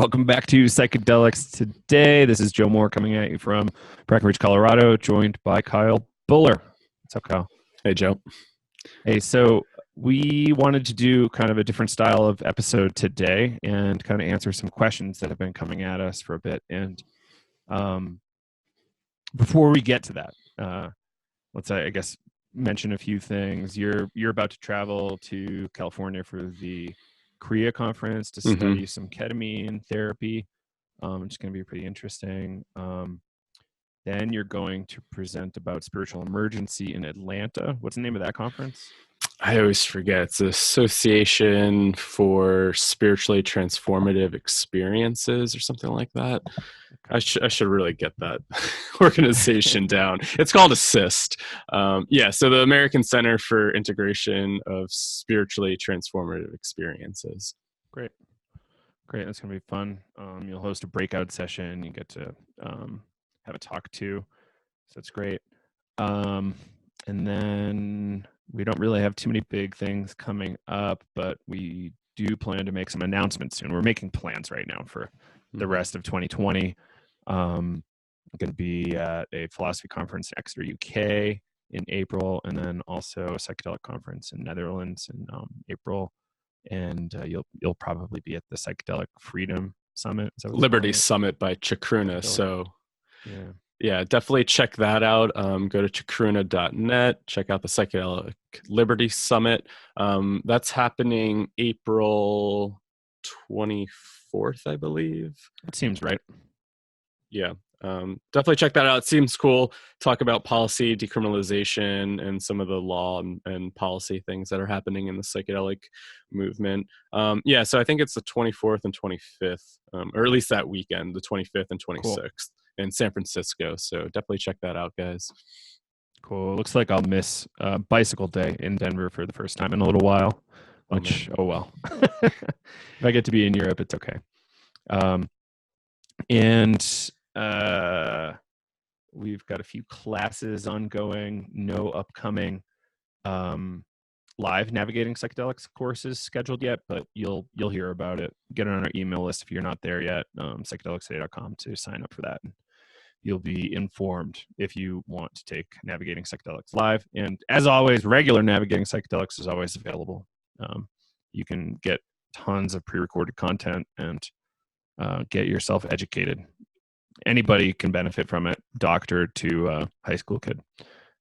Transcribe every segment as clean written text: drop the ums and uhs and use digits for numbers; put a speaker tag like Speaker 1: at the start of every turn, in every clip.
Speaker 1: Welcome back to Psychedelics today. This is Joe Moore coming at you from Breckenridge, Colorado, joined by Kyle Buller. What's up, Kyle?
Speaker 2: Hey, Joe.
Speaker 1: Hey, so we wanted to do kind of a different style of episode today and kind of answer some questions that have been coming at us for a bit. And before we get to that, let's, I guess, mention a few things. You're about to travel to California for the Korea conference to study some ketamine therapy, which is going to be pretty interesting. Then you're going to present about spiritual emergency in Atlanta. What's the name of that conference?
Speaker 2: I always forget. It's Association for Spiritually Transformative Experiences or something like that. I should really get that organization down. It's called ASSIST. So the American Center for Integration of Spiritually Transformative Experiences.
Speaker 1: Great. That's going to be fun. You'll host a breakout session. You get to have a talk too. So that's great. And then we don't really have too many big things coming up, but we do plan to make some announcements soon. We're making plans right now for the rest of 2020. I'm going to be at a philosophy conference in Exeter, UK in April, and then also a psychedelic conference in Netherlands in April. And you'll probably be at the Psychedelic Freedom Summit.
Speaker 2: Liberty Summit by Chacruna. So
Speaker 1: yeah,
Speaker 2: definitely check that out. Go to chacruna.net, check out the Psychedelic Liberty Summit. That's happening April 24th, I believe.
Speaker 1: It seems right.
Speaker 2: Yeah, definitely check that out. It seems cool. Talk about policy, decriminalization, and some of the law and policy things that are happening in the psychedelic movement. So I think it's the 24th and 25th, or at least that weekend, the 25th and 26th in San Francisco. So definitely check that out, guys.
Speaker 1: Cool. Looks like I'll miss Bicycle Day in Denver for the first time in a little while, which, oh well. If I get to be in Europe, it's okay. We've got a few classes ongoing, no upcoming live navigating psychedelics courses scheduled yet, but you'll hear about it. Get it on our email list if you're not there yet, psychedelicstoday.com to sign up for that. You'll be informed if you want to take Navigating Psychedelics live. And as always, regular Navigating Psychedelics is always available. You can get tons of pre-recorded content and get yourself educated. Anybody can benefit from it, doctor to high school kid.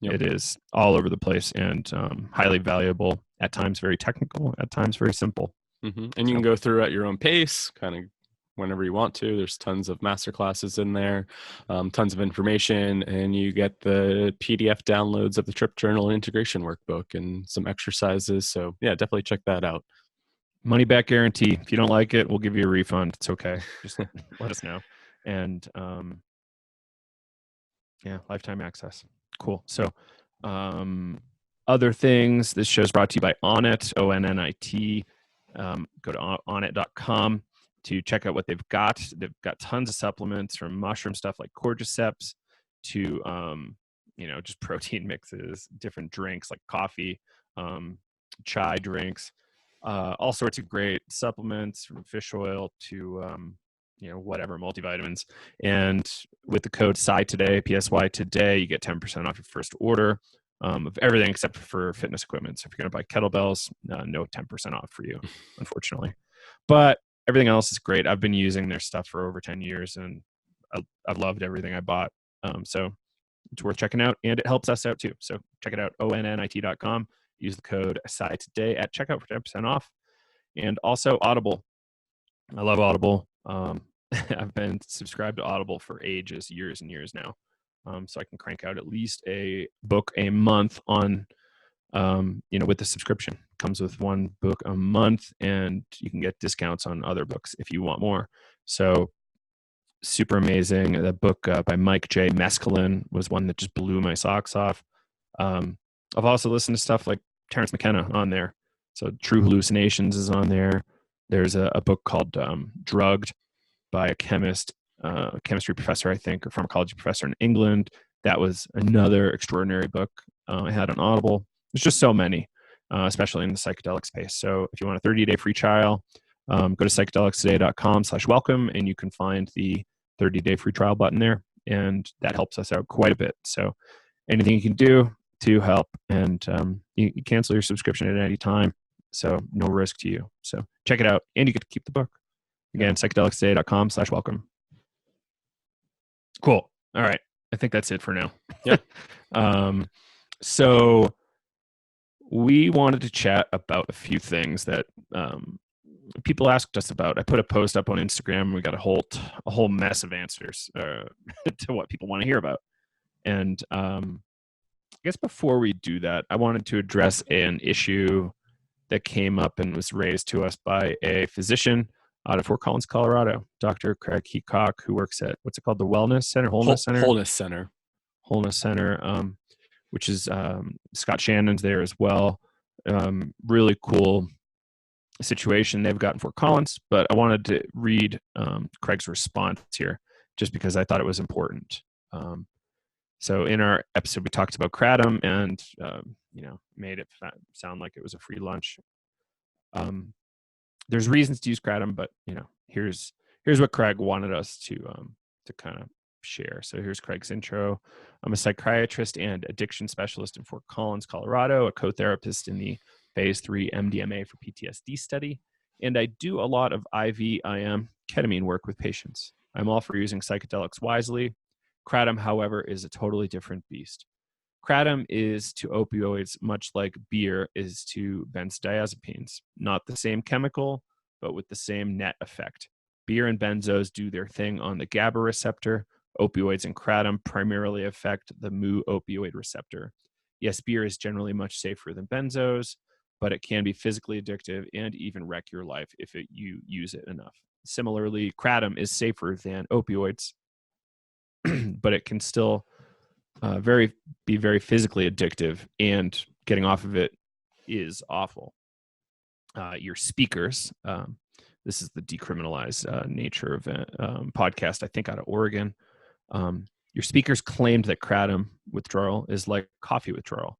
Speaker 1: Yep. It is all over the place and highly valuable, at times very technical, at times very simple.
Speaker 2: And you can go through at your own pace, kind of whenever you want to. There's tons of master classes in there, tons of information, and you get the PDF downloads of the Trip Journal Integration Workbook and some exercises. So yeah, definitely check that out.
Speaker 1: Money back guarantee. If you don't like it, we'll give you a refund. It's okay. Just let us know. And lifetime access. Cool. So other things, this show is brought to you by Onnit, ONNIT. Go to onnit.com to check out what they've got. They've got tons of supplements, from mushroom stuff like cordyceps to just protein mixes, different drinks like coffee, chai drinks, all sorts of great supplements, from fish oil to whatever, multivitamins. And with the code PSY today, you get 10% off your first order of everything except for fitness equipment. So if you're going to buy kettlebells, no 10% off for you, unfortunately. But everything else is great. I've been using their stuff for over 10 years, and I've loved everything I bought. So it's worth checking out, and it helps us out too. So check it out, onnit.com. Use the code PSY today at checkout for 10% off. And also Audible. I love Audible. I've been subscribed to Audible for ages, years and years now. So I can crank out at least a book a month on, with the subscription. Comes with one book a month, and you can get discounts on other books if you want more. So super amazing. The book by Mike J. Mescaline was one that just blew my socks off. I've also listened to stuff like Terrence McKenna on there. So True Hallucinations is on there. There's a book called Drugged by a chemistry professor, I think, or pharmacology professor in England. That was another extraordinary book I had on Audible. There's just so many, especially in the psychedelic space. So if you want a 30-day free trial, Go to psychedelicstoday.com/welcome, and you can find the 30-day free trial button there, and that helps us out quite a bit. So anything you can do to help, and you cancel your subscription at any time, so no risk to you. So check it out, and you get to keep the book. Again, psychedelicstoday.com/welcome. Cool. All right. I think that's it for now.
Speaker 2: Yep.
Speaker 1: So we wanted to chat about a few things that people asked us about. I put a post up on Instagram. We got a whole mess of answers to what people want to hear about. And I guess before we do that, I wanted to address an issue that came up and was raised to us by a physician out of Fort Collins, Colorado, Dr. Craig Heacock, who works at, what's it called? The Wellness Center? Wholeness Center, which is Scott Shannon's there as well. Really cool situation they've got in Fort Collins, but I wanted to read Craig's response here just because I thought it was important. So in our episode, we talked about kratom and, made it sound like it was a free lunch. There's reasons to use kratom, but here's what Craig wanted us to kind of share. So here's Craig's intro. I'm a psychiatrist and addiction specialist in Fort Collins, Colorado, a co-therapist in the phase 3 MDMA for PTSD study, and I do a lot of IV, IM, ketamine work with patients. I'm all for using psychedelics wisely. Kratom, however, is a totally different beast. Kratom is to opioids much like beer is to benzodiazepines. Not the same chemical, but with the same net effect. Beer and benzos do their thing on the GABA receptor. Opioids and kratom primarily affect the mu opioid receptor. Yes, beer is generally much safer than benzos, but it can be physically addictive and even wreck your life if you use it enough. Similarly, kratom is safer than opioids, but it can still be very physically addictive, and getting off of it is awful. Your speakers, this is the decriminalized nature of a podcast, I think out of Oregon. Your speakers claimed that kratom withdrawal is like coffee withdrawal.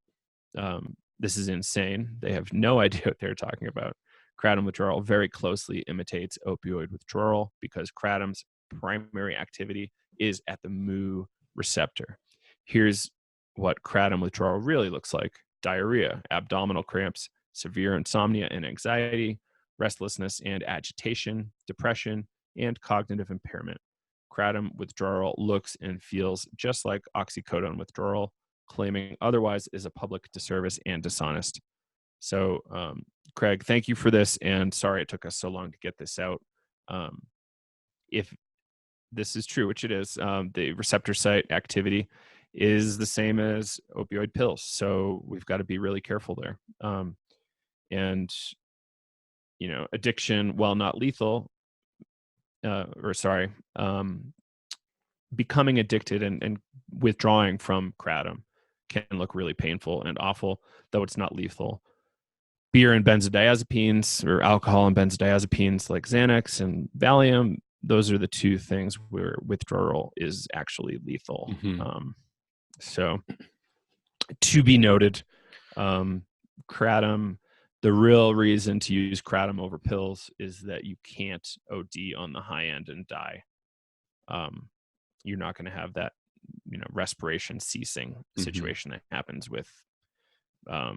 Speaker 1: This is insane. They have no idea what they're talking about. Kratom withdrawal very closely imitates opioid withdrawal because kratom's primary activity is at the mu receptor. Here's what kratom withdrawal really looks like: diarrhea, abdominal cramps, severe insomnia and anxiety, restlessness and agitation, depression, and cognitive impairment. Kratom withdrawal looks and feels just like oxycodone withdrawal. Claiming otherwise is a public disservice and dishonest. So, Craig, thank you for this, and sorry it took us so long to get this out. If this is true, which it is, the receptor site activity is the same as opioid pills, so we've got to be really careful there. Addiction, while not lethal, becoming addicted and withdrawing from kratom can look really painful and awful, though it's not lethal. Beer and benzodiazepines, or alcohol and benzodiazepines like Xanax and Valium, those are the two things where withdrawal is actually lethal.
Speaker 2: Mm-hmm.
Speaker 1: So to be noted, kratom, the real reason to use kratom over pills is that you can't OD on the high end and die. You're not going to have that, respiration ceasing situation that happens with, how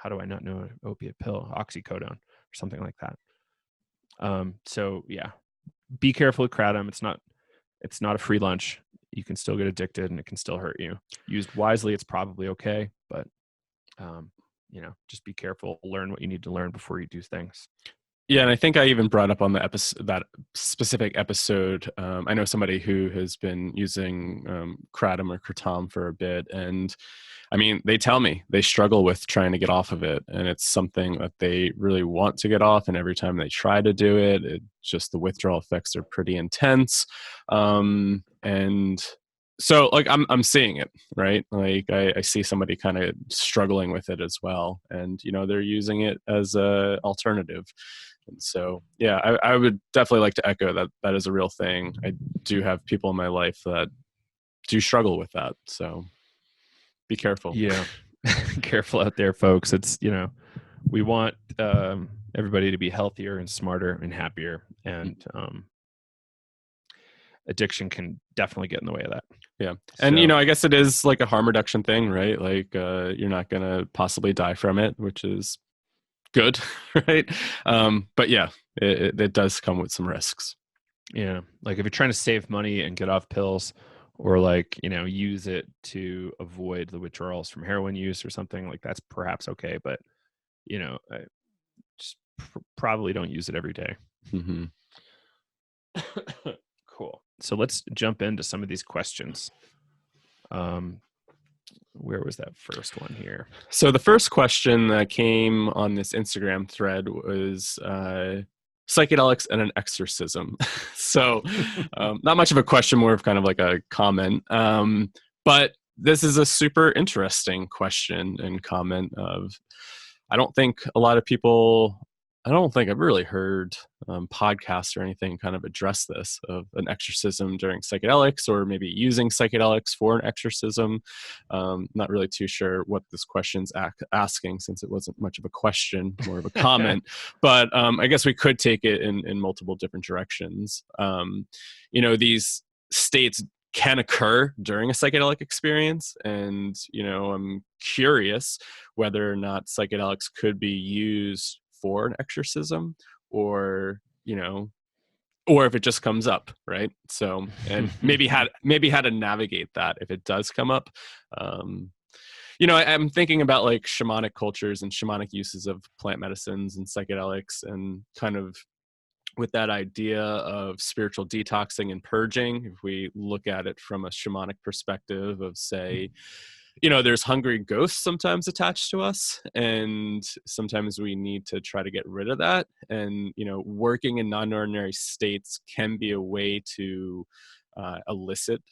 Speaker 1: do I not know an opiate pill? Oxycodone or something like that. So yeah, be careful with kratom. It's not a free lunch. You can still get addicted and it can still hurt you. Used wisely, it's probably okay, but just be careful. Learn what you need to learn before you do things.
Speaker 2: Yeah, and I think I even brought up on the that specific episode. I know somebody who has been using kratom or kratom for a bit, and I mean, they tell me they struggle with trying to get off of it, and it's something that they really want to get off, and every time they try to do it, just the withdrawal effects are pretty intense. And so, like, I'm seeing it, right? Like, I see somebody kind of struggling with it as well, and they're using it as a alternative. And so, yeah, I would definitely like to echo that is a real thing. I do have people in my life that do struggle with that. So be careful.
Speaker 1: Yeah. Careful out there, folks. It's, we want everybody to be healthier and smarter and happier. And addiction can definitely get in the way of that.
Speaker 2: Yeah. And,
Speaker 1: So,
Speaker 2: I guess it is like a harm reduction thing, right? Like, you're not going to possibly die from it, which is good, right? But yeah, it does come with some risks.
Speaker 1: yeah, like if you're trying to save money and get off pills, or like, use it to avoid the withdrawals from heroin use or something, like that's perhaps okay. But, I just probably don't use it every day.
Speaker 2: Mm-hmm.
Speaker 1: Cool. So let's jump into some of these questions. Where was that first one here?
Speaker 2: So the first question that came on this Instagram thread was psychedelics and an exorcism. So not much of a question, more of kind of like a comment. But this is a super interesting question and comment of, I don't think I've really heard podcasts or anything kind of address this, of an exorcism during psychedelics, or maybe using psychedelics for an exorcism. Not really too sure what this question's asking, since it wasn't much of a question, more of a comment. But I guess we could take it in multiple different directions. These states can occur during a psychedelic experience, and I'm curious whether or not psychedelics could be used for an exorcism, or or if it just comes up, right? So, and maybe how to navigate that if it does come up. I'm thinking about like shamanic cultures and shamanic uses of plant medicines and psychedelics, and kind of with that idea of spiritual detoxing and purging. If we look at it from a shamanic perspective of, say, there's hungry ghosts sometimes attached to us, and sometimes we need to try to get rid of that. And, working in non-ordinary states can be a way to elicit,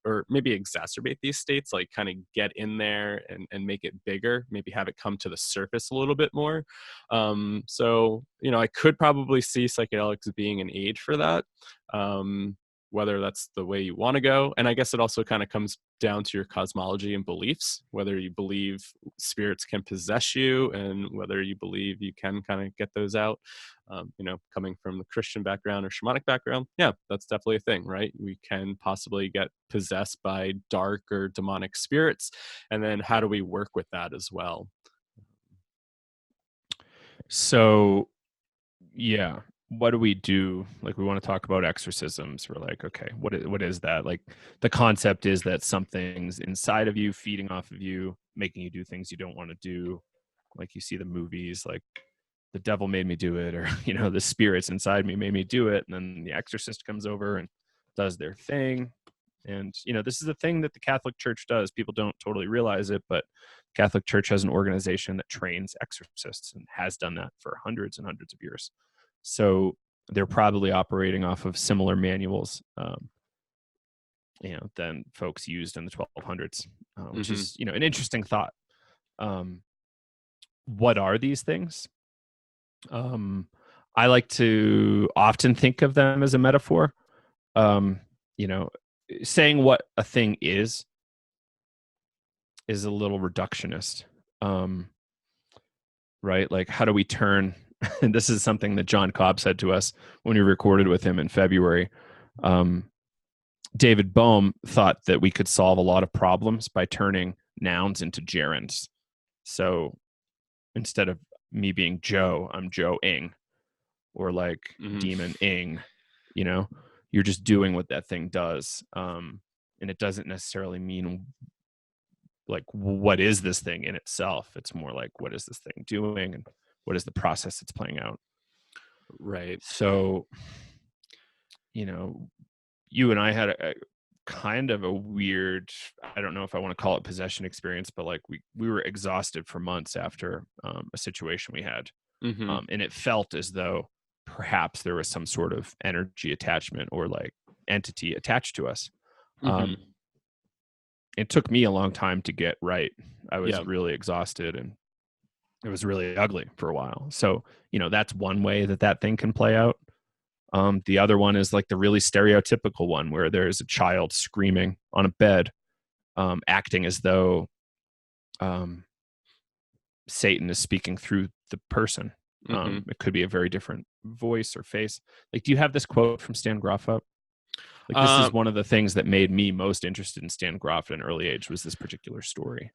Speaker 2: or maybe exacerbate these states, like kind of get in there and make it bigger, maybe have it come to the surface a little bit more. So, I could probably see psychedelics being an aid for that. Whether that's the way you want to go. And I guess it also kind of comes down to your cosmology and beliefs, whether you believe spirits can possess you, and whether you believe you can kind of get those out. Coming from the Christian background or shamanic background, yeah, that's definitely a thing, right? We can possibly get possessed by dark or demonic spirits. And then how do we work with that as well?
Speaker 1: So, yeah, what do we do? Like, we want to talk about exorcisms. We're like, okay, what is that? Like, the concept is that something's inside of you, feeding off of you, making you do things you don't want to do. Like, you see the movies, like the devil made me do it, or the spirits inside me made me do it, and then the exorcist comes over and does their thing. And this is a thing that the Catholic Church does. People don't totally realize it, but Catholic Church has an organization that trains exorcists and has done that for hundreds and hundreds of years. So they're probably operating off of similar manuals, than folks used in the 1200s, which is, an interesting thought. What are these things? I like to often think of them as a metaphor. Saying what a thing is a little reductionist. Right? Like, how do we turn, and this is something that John Cobb said to us when we recorded with him in February. David Bohm thought that we could solve a lot of problems by turning nouns into gerunds. So instead of me being Joe, I'm Joe Ing, or like Demon Ing. You're just doing what that thing does. And it doesn't necessarily mean like, what is this thing in itself? It's more like, what is this thing doing, and what is the process it's playing out?
Speaker 2: Right.
Speaker 1: So, you and I had a kind of a weird, I don't know if I want to call it possession experience, but like we were exhausted for months after a situation we had. And it felt as though perhaps there was some sort of energy attachment or like entity attached to us. It took me a long time to get right. I was really exhausted, and it was really ugly for a while. So, that's one way that thing can play out. The other one is like the really stereotypical one, where there's a child screaming on a bed, acting as though Satan is speaking through the person.
Speaker 2: Mm-hmm.
Speaker 1: It could be a very different voice or face. Like, do you have this quote from Stan Groff up? Like, this is one of the things that made me most interested in Stan Groff at an early age, was this particular story.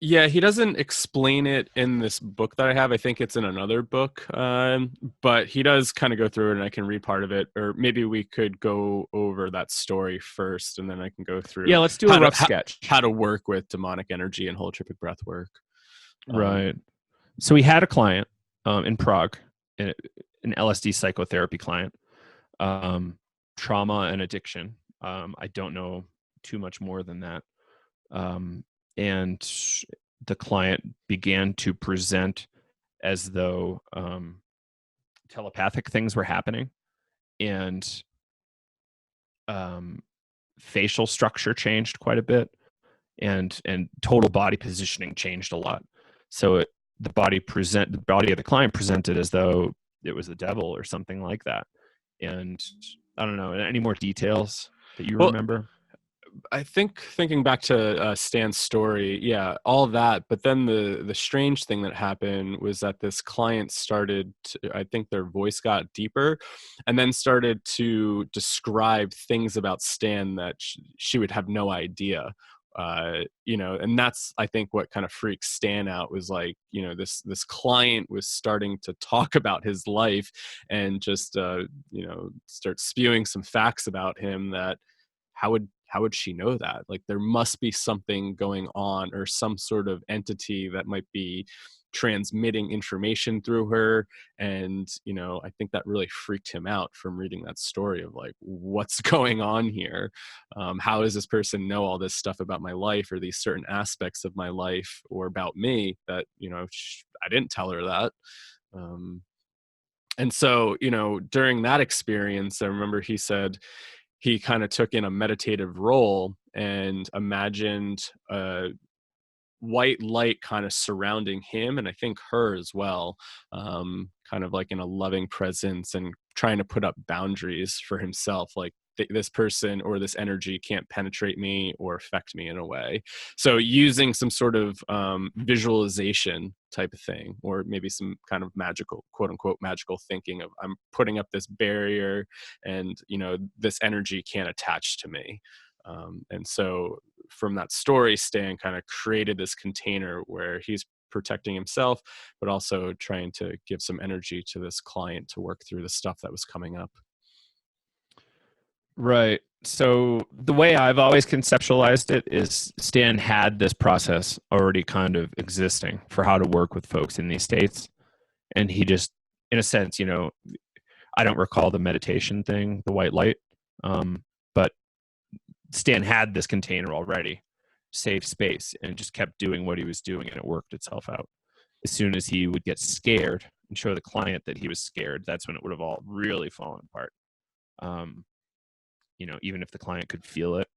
Speaker 2: Yeah, he doesn't explain it in this book that I have. I think it's in another book, but he does kind of go through it, and I can read part of it. Or maybe we could go over that story first, and then I can go through
Speaker 1: Yeah, let's do a rough sketch.
Speaker 2: How to work with demonic energy and holotropic breath work.
Speaker 1: Right. So we had a client in Prague, an LSD psychotherapy client, trauma and addiction. I don't know too much more than that. And the client began to present as though telepathic things were happening, and facial structure changed quite a bit, and total body positioning changed a lot. So the body of the client presented as though it was the devil or something like that. And I don't know, any more details that you remember?
Speaker 2: I think thinking back to Stan's story, yeah, all that. But then the strange thing that happened was that this client started to, I think their voice got deeper, and then started to describe things about Stan that she would have no idea. And that's, I think, what kind of freaked Stan out, was like, this client was starting to talk about his life and just start spewing some facts about him that how would she know that? Like, there must be something going on, or some sort of entity that might be transmitting information through her. And I think that really freaked him out from reading that story of like, what's going on here? How does this person know all this stuff about my life, or these certain aspects of my life, or about me that I didn't tell her that. And so during that experience, I remember he said he kind of took in a meditative role and imagined a white light kind of surrounding him, and I think her as well, kind of like in a loving presence, and trying to put up boundaries for himself, like this person or this energy can't penetrate me or affect me in a way. So using some sort of visualization type of thing, or maybe some kind of magical, quote unquote, magical thinking of, I'm putting up this barrier, and this energy can't attach to me. And so from that story, Stan kind of created this container where he's protecting himself, but also trying to give some energy to this client to work through the stuff that was coming up.
Speaker 1: Right. So the way I've always conceptualized it is Stan had this process already kind of existing for how to work with folks in these states. And he just, in a sense, I don't recall the meditation thing, the white light, but Stan had this container already, safe space, and just kept doing what he was doing, and it worked itself out. As soon as he would get scared and show the client that he was scared, that's when it would have all really fallen apart. Even if the client could feel it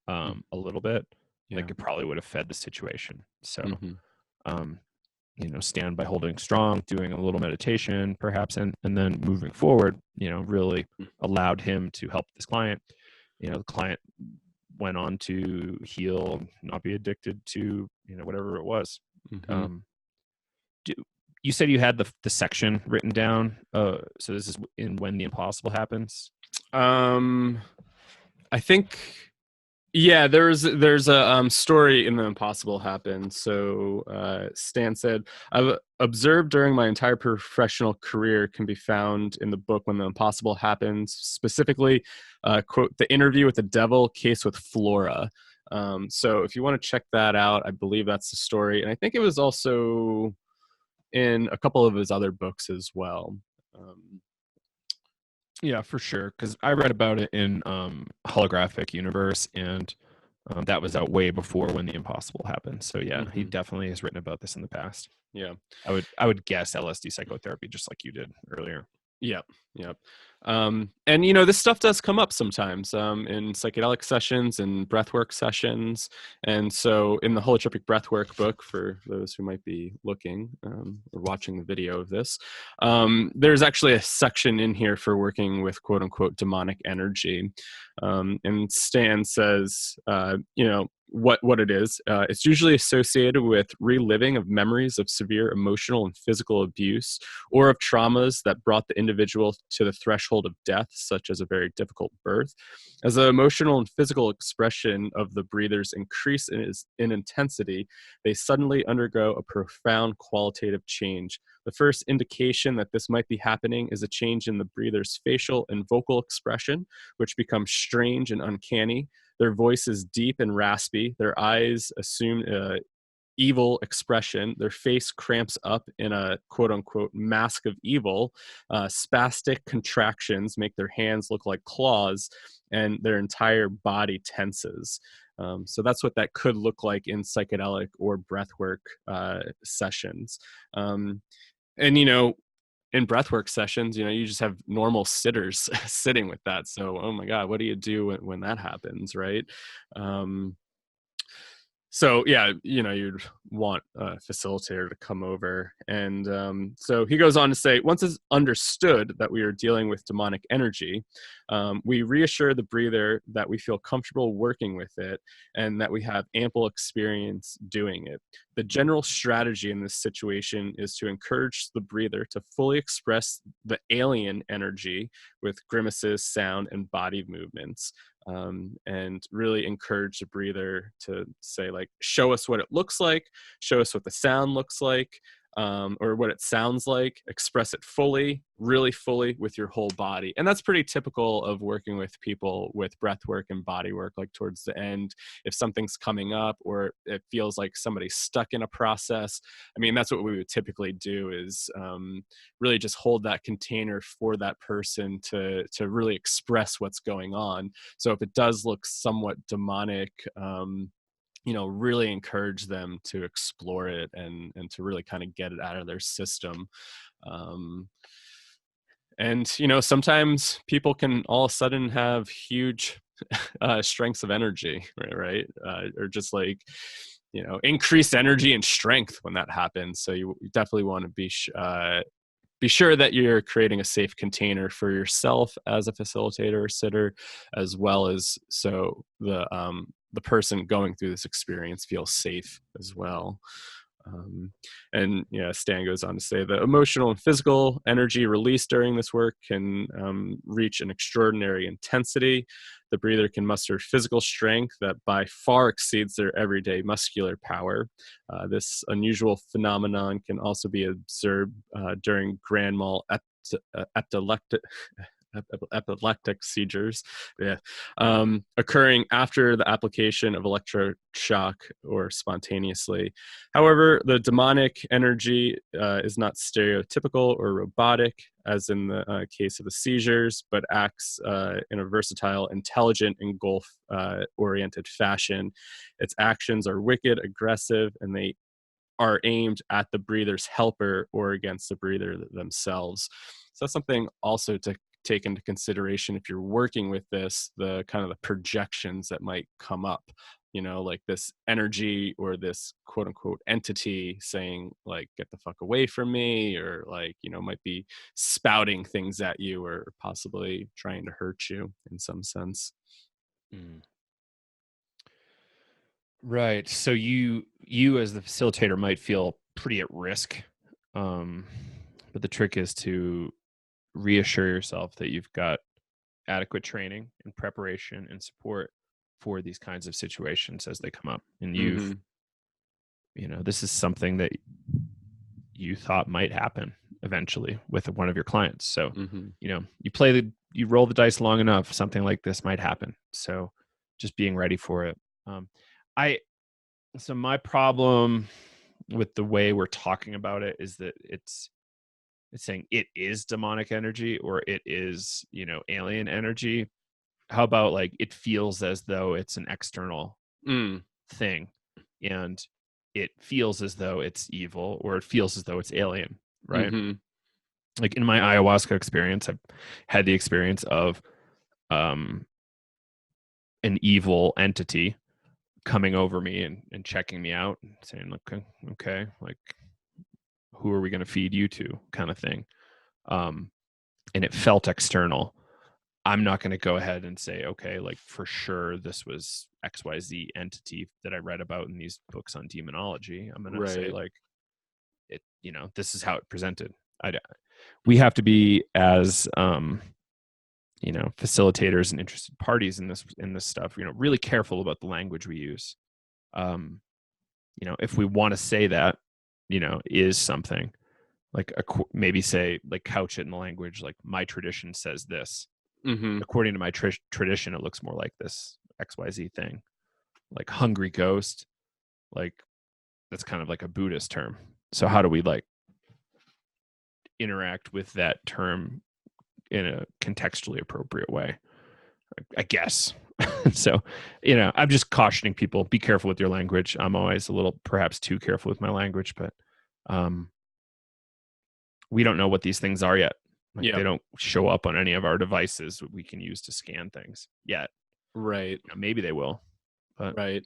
Speaker 1: a little bit, like, it probably would have fed the situation. So, Stan, by holding strong, doing a little meditation, perhaps, and then moving forward, really allowed him to help this client. The client went on to heal, not be addicted to, whatever it was. You said you had the section written down. So this is in When the Impossible Happens.
Speaker 2: I think, yeah, there's a story in The Impossible Happens. So Stan said, I've observed during my entire professional career can be found in the book When the Impossible Happens, specifically, quote, the interview with the devil case with Flora. So if you want to check that out, I believe that's the story. And I think it was also in a couple of his other books as well.
Speaker 1: Yeah, for sure. Because I read about it in Holographic Universe, and that was out way before When the Impossible Happened. So yeah, he definitely has written about this in the past.
Speaker 2: Yeah,
Speaker 1: I would guess LSD psychotherapy, just like you did earlier.
Speaker 2: Yep. And this stuff does come up sometimes in psychedelic sessions and breathwork sessions. And so in the holotropic breathwork book, for those who might be looking or watching the video of this, there's actually a section in here for working with quote unquote demonic energy. And Stan says, what it is. It's usually associated with reliving of memories of severe emotional and physical abuse, or of traumas that brought the individual to the threshold of death, such as a very difficult birth. As the emotional and physical expression of the breathers increase in intensity, they suddenly undergo a profound qualitative change. The first indication that this might be happening is a change in the breather's facial and vocal expression, which becomes strange and uncanny. Their voice is deep and raspy. Their eyes assume evil expression. Their face cramps up in a quote unquote mask of evil. Spastic contractions make their hands look like claws, and their entire body tenses. So that's what that could look like in psychedelic or breathwork sessions. And, in breathwork sessions, you just have normal sitters sitting with that. So, oh my God, what do you do when that happens, right? So yeah, you'd want a facilitator to come over. And so he goes on to say, once it's understood that we are dealing with demonic energy, we reassure the breather that we feel comfortable working with it and that we have ample experience doing it. The general strategy in this situation is to encourage the breather to fully express the alien energy with grimaces, sound, and body movements. And really encourage the breather to say, like, show us what it looks like, show us what the sound looks like, or what it sounds like, express it fully, really fully with your whole body. And that's pretty typical of working with people with breath work and body work. Like towards the end, if something's coming up or it feels like somebody's stuck in a process, I mean, that's what we would typically do, is really just hold that container for that person to really express what's going on. So if it does look somewhat demonic, really encourage them to explore it and to really kind of get it out of their system. And sometimes people can all of a sudden have huge strengths of energy, right? Or just like, increased energy and strength when that happens. So you definitely want to be sure that you're creating a safe container for yourself as a facilitator or sitter, as well as so the person going through this experience feels safe as well. And Stan goes on to say the emotional and physical energy released during this work can reach an extraordinary intensity. The breather can muster physical strength that by far exceeds their everyday muscular power. This unusual phenomenon can also be observed during grand mal epileptic seizures, occurring after the application of electroshock or spontaneously. However, the demonic energy is not stereotypical or robotic, as in the case of the seizures, but acts in a versatile, intelligent, and goal-oriented fashion. Its actions are wicked, aggressive, and they are aimed at the breather's helper or against the breather themselves. So that's something also to take into consideration if you're working with this, the kind of the projections that might come up, like this energy or this quote unquote entity saying, like, get the fuck away from me, or like, might be spouting things at you or possibly trying to hurt you in some sense.
Speaker 1: Right. So you as the facilitator might feel pretty at risk. But the trick is to reassure yourself that you've got adequate training and preparation and support for these kinds of situations as they come up. And this is something that you thought might happen eventually with one of your clients. So, you roll the dice long enough, something like this might happen. So just being ready for it. So my problem with the way we're talking about it is that it's saying it is demonic energy or it is, alien energy. How about like it feels as though it's an external thing, and it feels as though it's evil or it feels as though it's alien, right? Like in my ayahuasca experience, I've had the experience of an evil entity coming over me and checking me out and saying, okay, like, who are we going to feed you to, kind of thing. And it felt external. I'm not going to go ahead and say, okay, like for sure this was XYZ entity that I read about in these books on demonology. I'm going to say
Speaker 2: Right.
Speaker 1: like it, this is how it presented. We have to be as, facilitators and interested parties in this stuff, really careful about the language we use. If we want to say that, is something like maybe say, like, couch it in the language, like, my tradition says this.
Speaker 2: Mm-hmm.
Speaker 1: According to my tradition, it looks more like this XYZ thing, like hungry ghost, like that's kind of like a Buddhist term. So how do we like interact with that term in a contextually appropriate way, I guess. So, I'm just cautioning people, be careful with your language. I'm always a little perhaps too careful with my language, but we don't know what these things are yet. Like, they don't show up on any of our devices we can use to scan things yet.
Speaker 2: Right.
Speaker 1: Maybe they will, but
Speaker 2: right.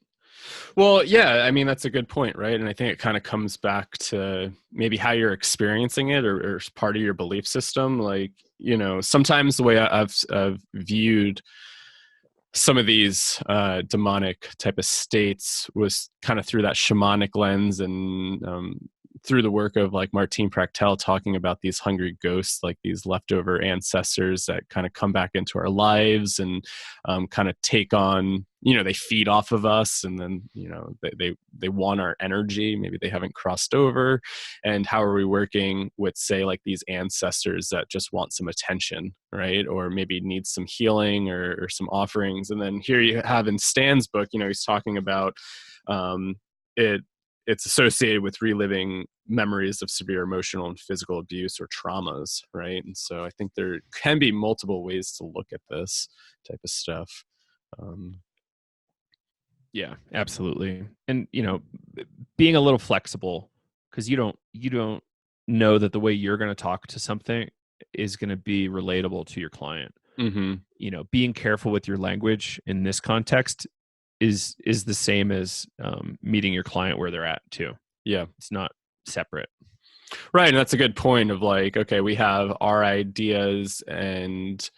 Speaker 2: Well, yeah, I mean, that's a good point, right? And I think it kind of comes back to maybe how you're experiencing it, or part of your belief system. Like, sometimes the way I've viewed some of these demonic type of states was kind of through that shamanic lens, and through the work of like Martin Prachtel talking about these hungry ghosts, like these leftover ancestors that kind of come back into our lives and kind of take on, they feed off of us, and then, they want our energy. Maybe they haven't crossed over. And how are we working with, say, like these ancestors that just want some attention, right? Or maybe need some healing or some offerings. And then here you have in Stan's book, he's talking about it's associated with reliving memories of severe emotional and physical abuse or traumas, right? And so I think there can be multiple ways to look at this type of stuff.
Speaker 1: Yeah, absolutely. And, being a little flexible, because you don't know that the way you're going to talk to something is going to be relatable to your client.
Speaker 2: Mm-hmm.
Speaker 1: Being careful with your language in this context is the same as meeting your client where they're at too.
Speaker 2: Yeah.
Speaker 1: It's not separate.
Speaker 2: Right. And that's a good point of like, okay, we have our ideas, and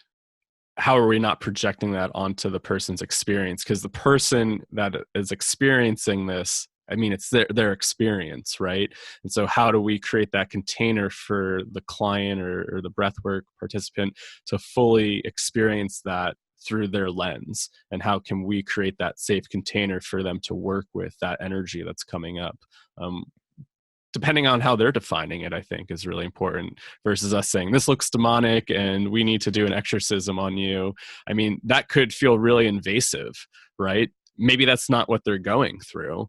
Speaker 2: how are we not projecting that onto the person's experience? Because the person that is experiencing this, I mean, it's their experience, right? And so how do we create that container for the client or the breathwork participant to fully experience that through their lens? And how can we create that safe container for them to work with that energy that's coming up? Depending on how they're defining it, I think is really important, versus us saying, this looks demonic and we need to do an exorcism on you. I mean, that could feel really invasive, right? Maybe that's not what they're going through.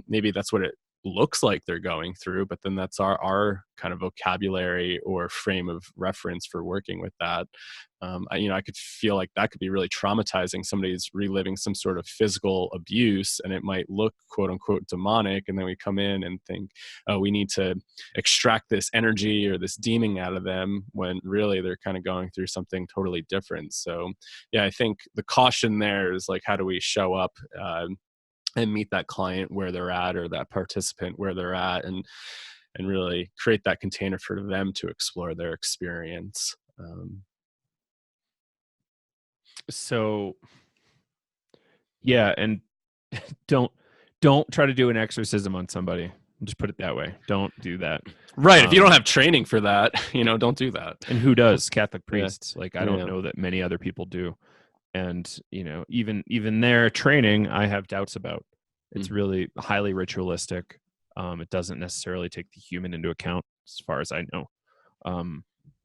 Speaker 2: Maybe that's what it looks like they're going through, but then that's our kind of vocabulary or frame of reference for working with that. I could feel like that could be really traumatizing. Somebody's reliving some sort of physical abuse, and it might look quote unquote demonic, and then we come in and think, oh, we need to extract this energy or this demon out of them, when really they're kind of going through something totally different. So yeah, I think the caution there is like, how do we show up and meet that client where they're at, or that participant where they're at, and really create that container for them to explore their experience.
Speaker 1: So yeah, and don't try to do an exorcism on somebody. Just put it that way. Don't do that.
Speaker 2: Right. If you don't have training for that, don't do that.
Speaker 1: And who does? Catholic priests.
Speaker 2: Yeah.
Speaker 1: Like, I don't know that many other people do. And, even their training, I have doubts about. It's really highly ritualistic. It doesn't necessarily take the human into account, as far as I know.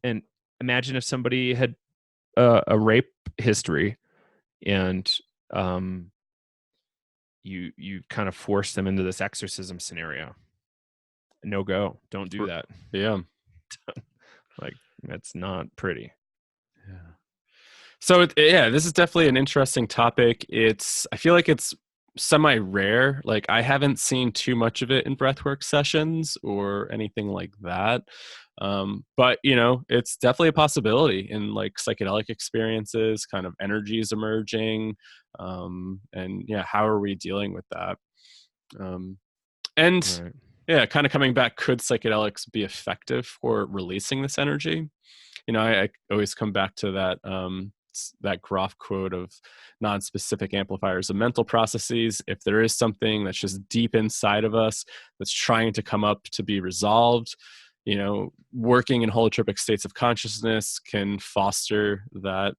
Speaker 1: And imagine if somebody had a rape history, and you kind of force them into this exorcism scenario. No go. Don't do that.
Speaker 2: Yeah.
Speaker 1: Like, that's not pretty.
Speaker 2: Yeah. So this is definitely an interesting topic. I feel like it's semi rare. Like, I haven't seen too much of it in breathwork sessions or anything like that. But it's definitely a possibility in like psychedelic experiences, kind of energies emerging. And yeah, how are we dealing with that? And
Speaker 1: Right.
Speaker 2: yeah, kind of coming back, could psychedelics be effective for releasing this energy? I always come back to that that Groff quote of non-specific amplifiers of mental processes. If there is something that's just deep inside of us that's trying to come up to be resolved, working in holotropic states of consciousness can foster that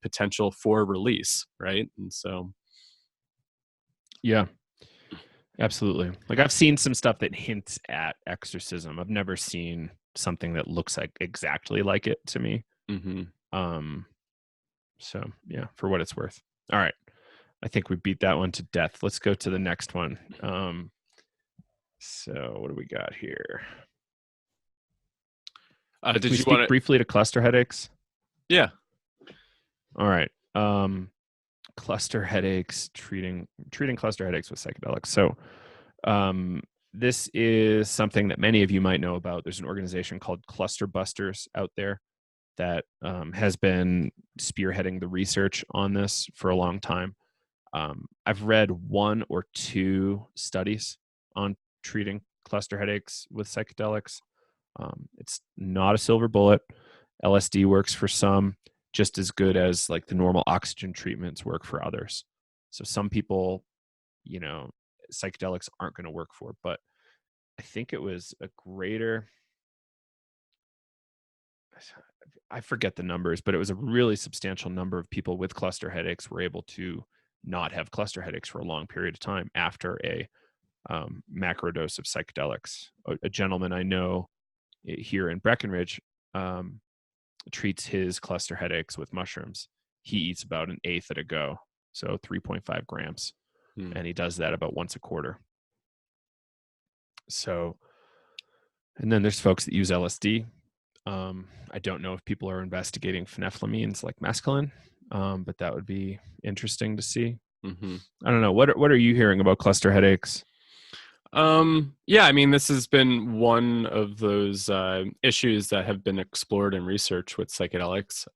Speaker 2: potential for release, right? And so,
Speaker 1: yeah, absolutely. Like I've seen some stuff that hints at exorcism. I've never seen something that looks like exactly like it to me. So yeah, for what it's worth. All right, I think we beat that one to death. Let's go to the next one. So what do we got here? Did we speak briefly to cluster headaches?
Speaker 2: Yeah.
Speaker 1: All right. Cluster headaches, treating cluster headaches with psychedelics. So this is something that many of you might know about. There's an organization called Cluster Busters out there that has been spearheading the research on this for a long time. I've read 1 or 2 studies on treating cluster headaches with psychedelics. It's not a silver bullet. LSD works for some just as good as like the normal oxygen treatments work for others. So some people, psychedelics aren't going to work for, but I think it was a greater, I forget the numbers, but it was a really substantial number of people with cluster headaches were able to not have cluster headaches for a long period of time after a macro dose of psychedelics. A gentleman I know here in Breckenridge treats his cluster headaches with mushrooms. He eats about 1/8 at a go, so 3.5 grams, and he does that about once a quarter. So, and then there's folks that use LSD. I don't know if people are investigating phenethylamines like mescaline, but that would be interesting to see. I don't know. What are you hearing about cluster headaches?
Speaker 2: Yeah, I mean, this has been one of those issues that have been explored in research with psychedelics.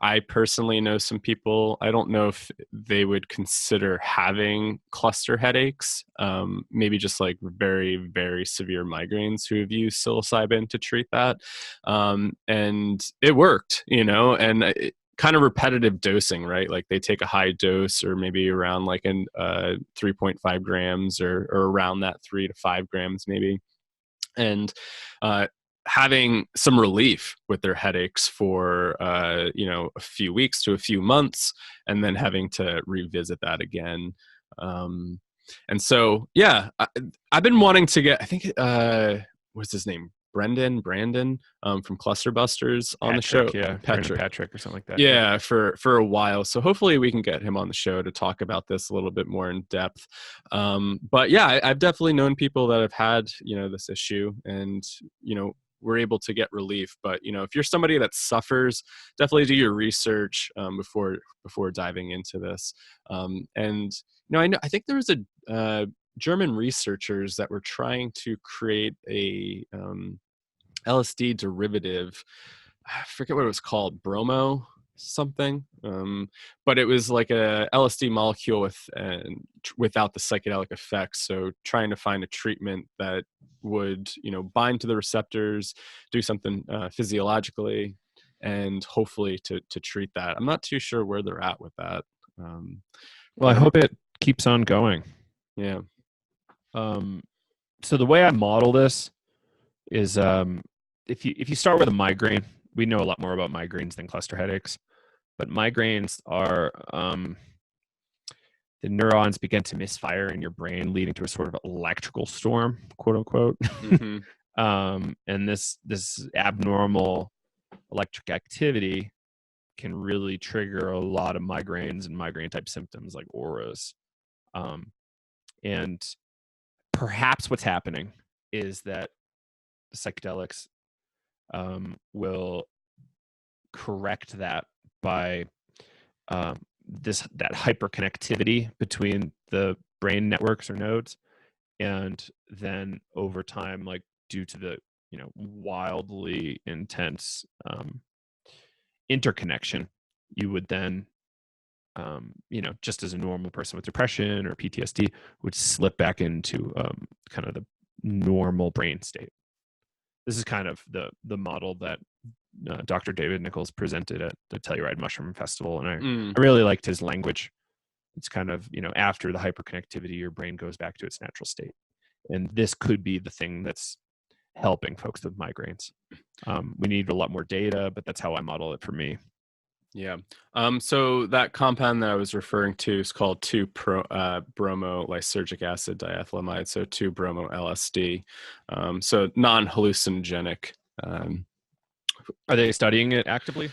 Speaker 2: I personally know some people, I don't know if they would consider having cluster headaches, maybe just like very, very severe migraines who have used psilocybin to treat that. And it worked, and kind of repetitive dosing, right? Like they take a high dose or maybe around like 3.5 grams or around that 3 to 5 grams maybe. And having some relief with their headaches for, a few weeks to a few months, and then having to revisit that again. And so, yeah, I've been wanting to get, I think, what's his name? Brandon from Cluster Busters on the show.
Speaker 1: Yeah, Patrick or something like that.
Speaker 2: Yeah, for a while. So hopefully we can get him on the show to talk about this a little bit more in depth. But yeah, I've definitely known people that have had, this issue and, we're able to get relief. But, if you're somebody that suffers, definitely do your research before diving into this. And, I think there was a German researchers that were trying to create a LSD derivative. I forget what it was called, bromo something, but it was like a LSD molecule without the psychedelic effects. So trying to find a treatment that would bind to the receptors, do something physiologically, and hopefully to treat that. I'm not too sure where they're at with that.
Speaker 1: Well, I hope it keeps on going.
Speaker 2: Yeah.
Speaker 1: So the way I model this is if you start with a migraine, we know a lot more about migraines than cluster headaches, but migraines are the neurons begin to misfire in your brain, leading to a sort of electrical storm, quote unquote. And this abnormal electric activity can really trigger a lot of migraines and migraine type symptoms like auras. And perhaps what's happening is that the psychedelics will correct that by that hyperconnectivity between the brain networks or nodes, and then over time, like due to the wildly intense interconnection, you would then just as a normal person with depression or PTSD would slip back into kind of the normal brain state. This is kind of the model that Dr. David Nichols presented at the Telluride Mushroom Festival, and
Speaker 2: Mm.
Speaker 1: I really liked his language. It's kind of, after the hyperconnectivity, your brain goes back to its natural state, and this could be the thing that's helping folks with migraines. We need a lot more data, but that's how I model it for me.
Speaker 2: Yeah. So that compound that I was referring to is called 2-bromo lysergic acid diethylamide, so 2-bromo LSD. So non-hallucinogenic.
Speaker 1: Are they studying it actively?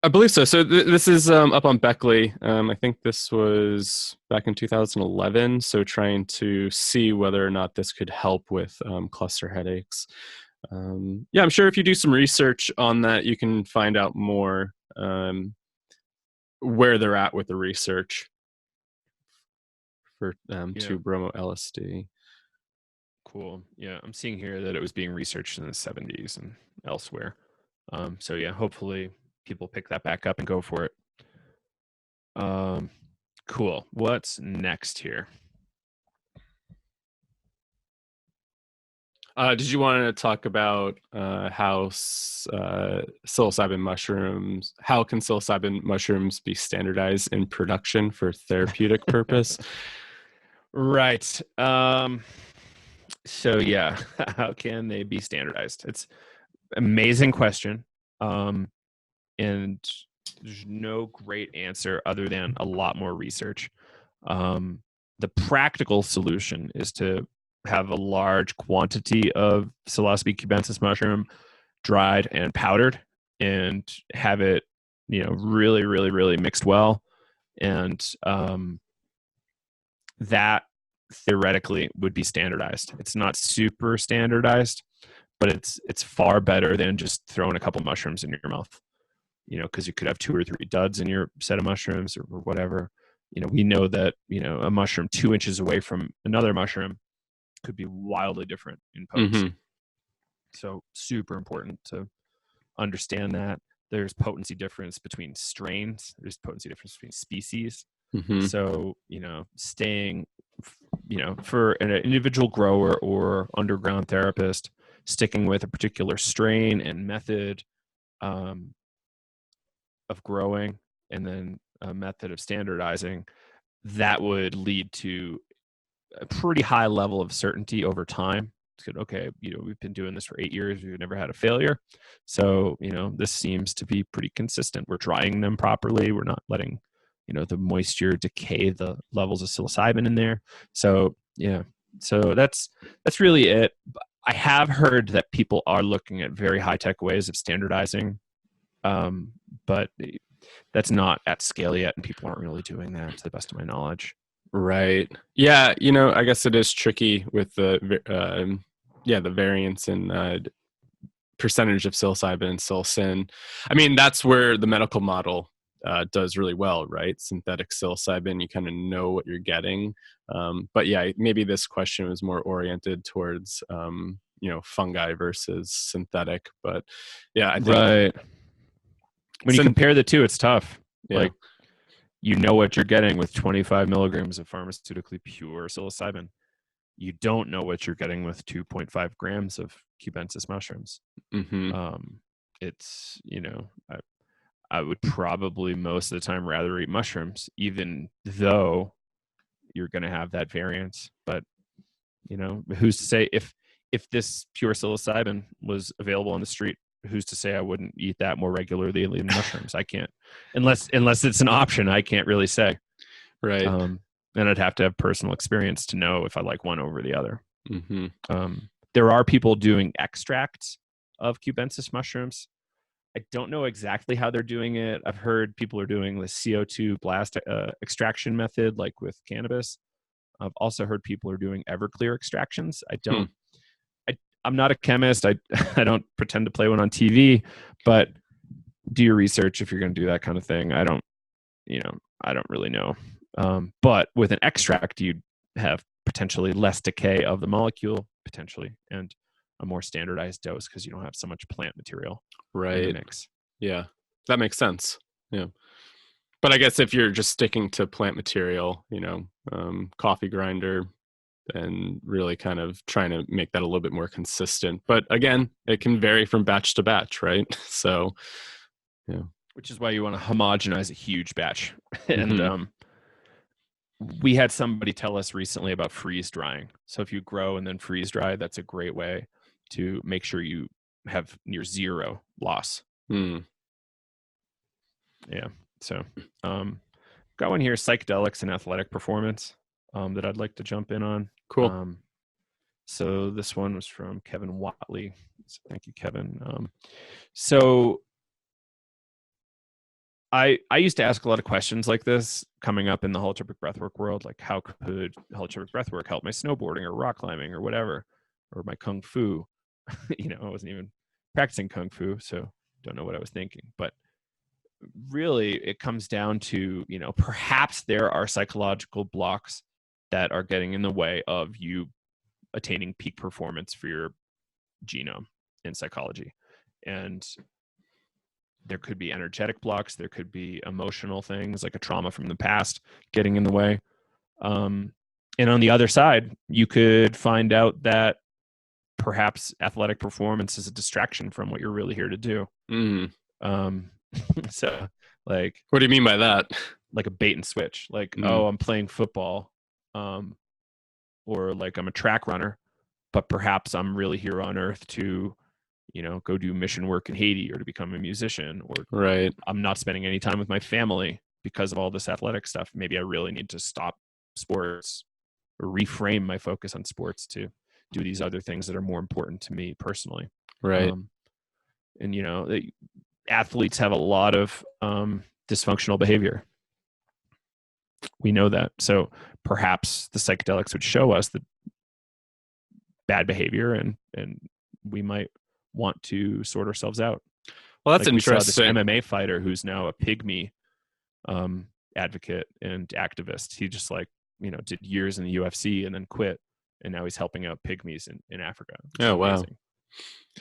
Speaker 2: I believe so. So this is up on Beckley. I think this was back in 2011. So trying to see whether or not this could help with cluster headaches. Yeah, I'm sure if you do some research on that, you can find out more where they're at with the research for 2-bromo LSD.
Speaker 1: Cool. Yeah, I'm seeing here that it was being researched in the 70s and elsewhere. So yeah, hopefully people pick that back up and go for it. Cool. What's next here?
Speaker 2: Did you want to talk about how psilocybin mushrooms, how can psilocybin mushrooms be standardized in production for therapeutic purpose?
Speaker 1: Right. So yeah, how can they be standardized? It's an amazing question. And there's no great answer other than a lot more research. The practical solution is to have a large quantity of psilocybe cubensis mushroom dried and powdered, and have it, really, really, really mixed well. And that theoretically would be standardized. It's not super standardized, but it's far better than just throwing a couple mushrooms in your mouth. Because you could have 2 or 3 duds in your set of mushrooms or whatever. We know that, a mushroom 2 inches away from another mushroom could be wildly different in potency.
Speaker 2: Mm-hmm.
Speaker 1: So super important to understand that. There's potency difference between strains. There's potency difference between species.
Speaker 2: Mm-hmm.
Speaker 1: So, staying, for an individual grower or underground therapist, sticking with a particular strain and method of growing, and then a method of standardizing, that would lead to a pretty high level of certainty over time. It's good. Okay, we've been doing this for 8 years. We've never had a failure. So, this seems to be pretty consistent. We're drying them properly. We're not letting, the moisture decay the levels of psilocybin in there. So, yeah. So that's really it. I have heard that people are looking at very high-tech ways of standardizing, but that's not at scale yet, and people aren't really doing that, to the best of my knowledge.
Speaker 2: Right. Yeah. I guess it is tricky with the variance in percentage of psilocybin and psilocin. I mean, that's where the medical model does really well, right? Synthetic psilocybin, you kind of know what you're getting. But yeah, maybe this question was more oriented towards, fungi versus synthetic. But yeah, I think.
Speaker 1: Right. When you compare the two, it's tough.
Speaker 2: Yeah.
Speaker 1: Like, what you're getting with 25 milligrams of pharmaceutically pure psilocybin. You don't know what you're getting with 2.5 grams of cubensis mushrooms.
Speaker 2: Mm-hmm.
Speaker 1: It's, I would probably most of the time rather eat mushrooms, even though you're going to have that variance. But, who's to say if this pure psilocybin was available on the street, who's to say I wouldn't eat that more regularly than mushrooms? I can't, unless it's an option. I can't really say.
Speaker 2: Right.
Speaker 1: And I'd have to have personal experience to know if I like one over the other.
Speaker 2: Mm-hmm.
Speaker 1: There are people doing extracts of cubensis mushrooms. I don't know exactly how they're doing it. I've heard people are doing the CO2 blast extraction method, like with cannabis. I've also heard people are doing Everclear extractions. I'm not a chemist. I don't pretend to play one on TV, but do your research if you're going to do that kind of thing. I don't really know. But with an extract, you'd have potentially less decay of the molecule, potentially, and a more standardized dose because you don't have so much plant material in the mix.
Speaker 2: Yeah, that makes sense. Yeah. But I guess if you're just sticking to plant material, coffee grinder, and really kind of trying to make that a little bit more consistent. But again, it can vary from batch to batch, right? So, yeah.
Speaker 1: Which is why you want to homogenize a huge batch. And
Speaker 2: Mm-hmm.
Speaker 1: we had somebody tell us recently about freeze drying. So if you grow and then freeze dry, that's a great way to make sure you have near zero loss.
Speaker 2: Mm.
Speaker 1: Yeah. So got one here, psychedelics and athletic performance, that I'd like to jump in on.
Speaker 2: Cool.
Speaker 1: So this one was from Kevin Watley. So thank you, Kevin. So I used to ask a lot of questions like this coming up in the holotropic breathwork world, like how could holotropic breathwork help my snowboarding or rock climbing or whatever, or my kung fu? I wasn't even practicing kung fu, so don't know what I was thinking. But really, it comes down to, perhaps there are psychological blocks that are getting in the way of you attaining peak performance for your genome in psychology. And there could be energetic blocks, there could be emotional things like a trauma from the past getting in the way. And on the other side, you could find out that perhaps athletic performance is a distraction from what you're really here to do.
Speaker 2: Mm.
Speaker 1: So like,
Speaker 2: What do you mean by that?
Speaker 1: like a bait and switch, like,
Speaker 2: Mm.
Speaker 1: I'm playing football, or like I'm a track runner, but perhaps I'm really here on earth to, go do mission work in Haiti or to become a musician, or
Speaker 2: Right.
Speaker 1: I'm not spending any time with my family because of all this athletic stuff. Maybe I really need to stop sports or reframe my focus on sports to do these other things that are more important to me personally.
Speaker 2: Right.
Speaker 1: And athletes have a lot of dysfunctional behavior. We know that. So perhaps the psychedelics would show us the bad behavior, and we might want to sort ourselves out.
Speaker 2: Well, that's
Speaker 1: like we saw this
Speaker 2: interesting.
Speaker 1: MMA fighter who's now a pygmy advocate and activist. He just did years in the UFC and then quit, and now he's helping out pygmies in Africa.
Speaker 2: Oh, wow.
Speaker 1: Amazing.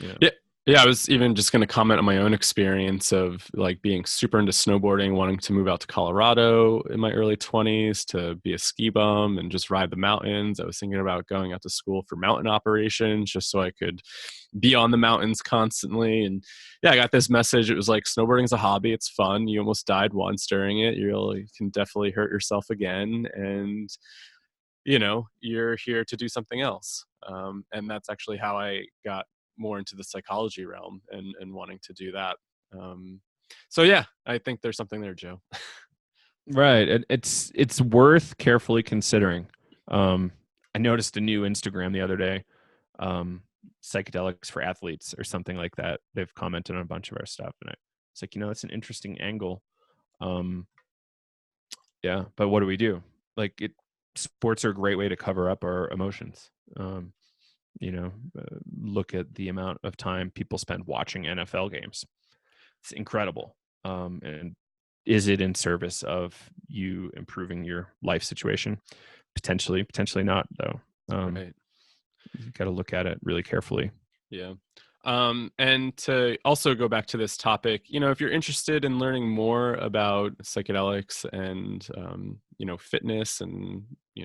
Speaker 2: Yeah. Yeah, I was even just going to comment on my own experience of like being super into snowboarding, wanting to move out to Colorado in my early 20s to be a ski bum and just ride the mountains. I was thinking about going out to school for mountain operations just so I could be on the mountains constantly. And yeah, I got this message. It was like, snowboarding is a hobby. It's fun. You almost died once during it. You can definitely hurt yourself again. And you're here to do something else. And that's actually how I got more into the psychology realm and wanting to do that. So yeah, I think there's something there, Joe.
Speaker 1: Right. It's worth carefully considering. I noticed a new Instagram the other day, psychedelics for athletes or something like that. They've commented on a bunch of our stuff, and it's like, that's an interesting angle. Yeah, but what do we do? Like, sports are a great way to cover up our emotions. Look at the amount of time people spend watching NFL games. It's incredible. And is it in service of you improving your life situation? Potentially not, though.
Speaker 2: Right.
Speaker 1: You got to look at it really carefully.
Speaker 2: Yeah. And to also go back to this topic, if you're interested in learning more about psychedelics and, fitness and,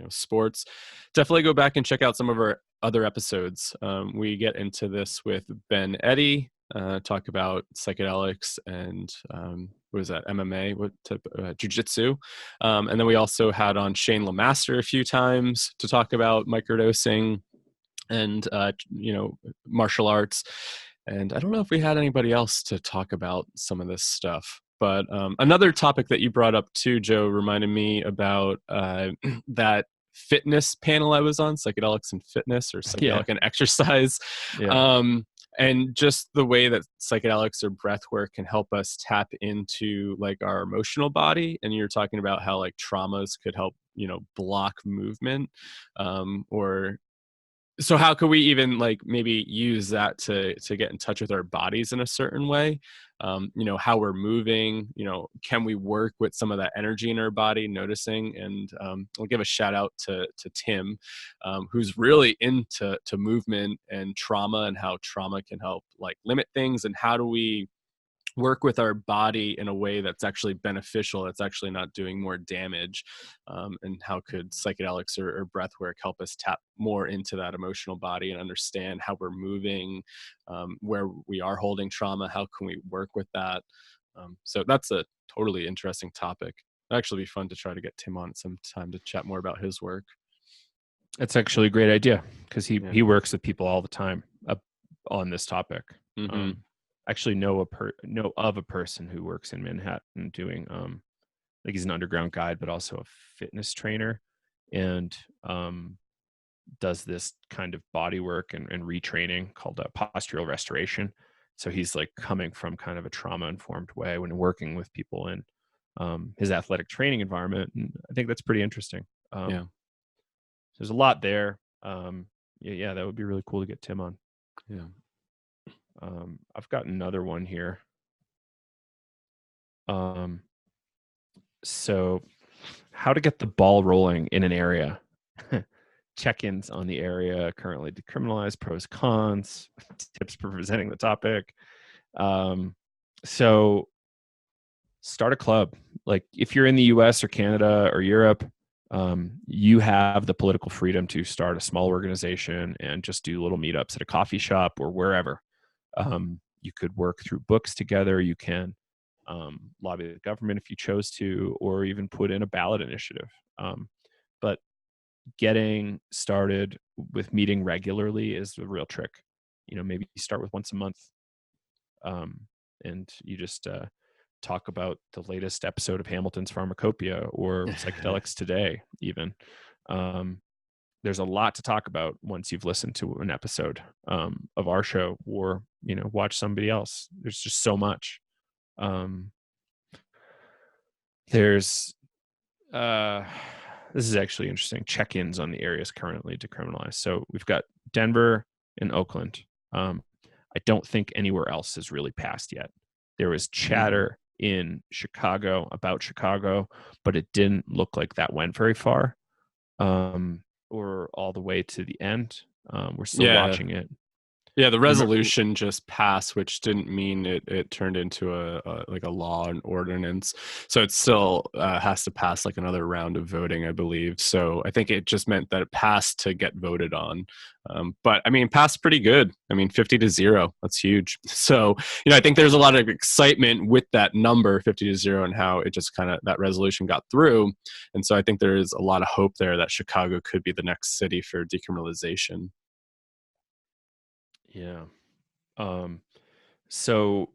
Speaker 2: sports, definitely go back and check out some of our other episodes. We get into this with Ben Eddy, talk about psychedelics and, what is that, MMA, what type, jiu-jitsu. And then we also had on Shane Lemaster a few times to talk about microdosing and martial arts. And I don't know if we had anybody else to talk about some of this stuff, but another topic that you brought up too, Joe, reminded me about that fitness panel I was on, psychedelics and fitness, or psychedelic and exercise. And just the way that psychedelics or breath work can help us tap into like our emotional body. And you're talking about how like traumas could help block movement, or so how could we even like maybe use that to get in touch with our bodies in a certain way? How we're moving, can we work with some of that energy in our body, noticing? And I'll give a shout out to Tim, who's really into movement and trauma, and how trauma can help like limit things, and how do we work with our body in a way that's actually beneficial, that's actually not doing more damage, and how could psychedelics or breath work help us tap more into that emotional body and understand how we're moving, where we are holding trauma, how can we work with that. So that's a totally interesting topic. It'd actually be fun to try to get Tim on at some time to chat more about his work.
Speaker 1: That's actually a great idea, because
Speaker 2: Yeah.
Speaker 1: he works with people all the time on this topic.
Speaker 2: Mm-hmm.
Speaker 1: Actually know of a person who works in Manhattan doing like he's an underground guide, but also a fitness trainer, and does this kind of body work and retraining called postural restoration. So he's like coming from kind of a trauma informed way when working with people in his athletic training environment. And I think that's pretty interesting.
Speaker 2: Yeah.
Speaker 1: There's a lot there. Yeah, that would be really cool to get Tim on.
Speaker 2: Yeah.
Speaker 1: I've got another one here. So how to get the ball rolling in an area. Check-ins on the area currently decriminalized, pros, cons, tips for presenting the topic. So start a club. Like if you're in the US or Canada or Europe, you have the political freedom to start a small organization and just do little meetups at a coffee shop or wherever. You could work through books together. You can lobby the government if you chose to, or even put in a ballot initiative. But getting started with meeting regularly is the real trick. Maybe you start with once a month, and you just talk about the latest episode of Hamilton's Pharmacopoeia or Psychedelics Today, even. There's a lot to talk about once you've listened to an episode of our show, or watch somebody else. There's just so much. There's this is actually interesting. Check-ins on the areas currently decriminalized. So we've got Denver and Oakland. I don't think anywhere else has really passed yet. There was chatter in Chicago about Chicago, but it didn't look like that went very far, or all the way to the end. We're still watching it.
Speaker 2: Yeah, the resolution just passed, which didn't mean it turned into a like a law and ordinance. So it still has to pass like another round of voting, I believe. So I think it just meant that it passed to get voted on. But I mean, passed pretty good. I mean, 50-0, that's huge. So, I think there's a lot of excitement with that number 50-0 and how it just kind of, that resolution got through. And so I think there is a lot of hope there that Chicago could be the next city for decriminalization.
Speaker 1: Yeah. So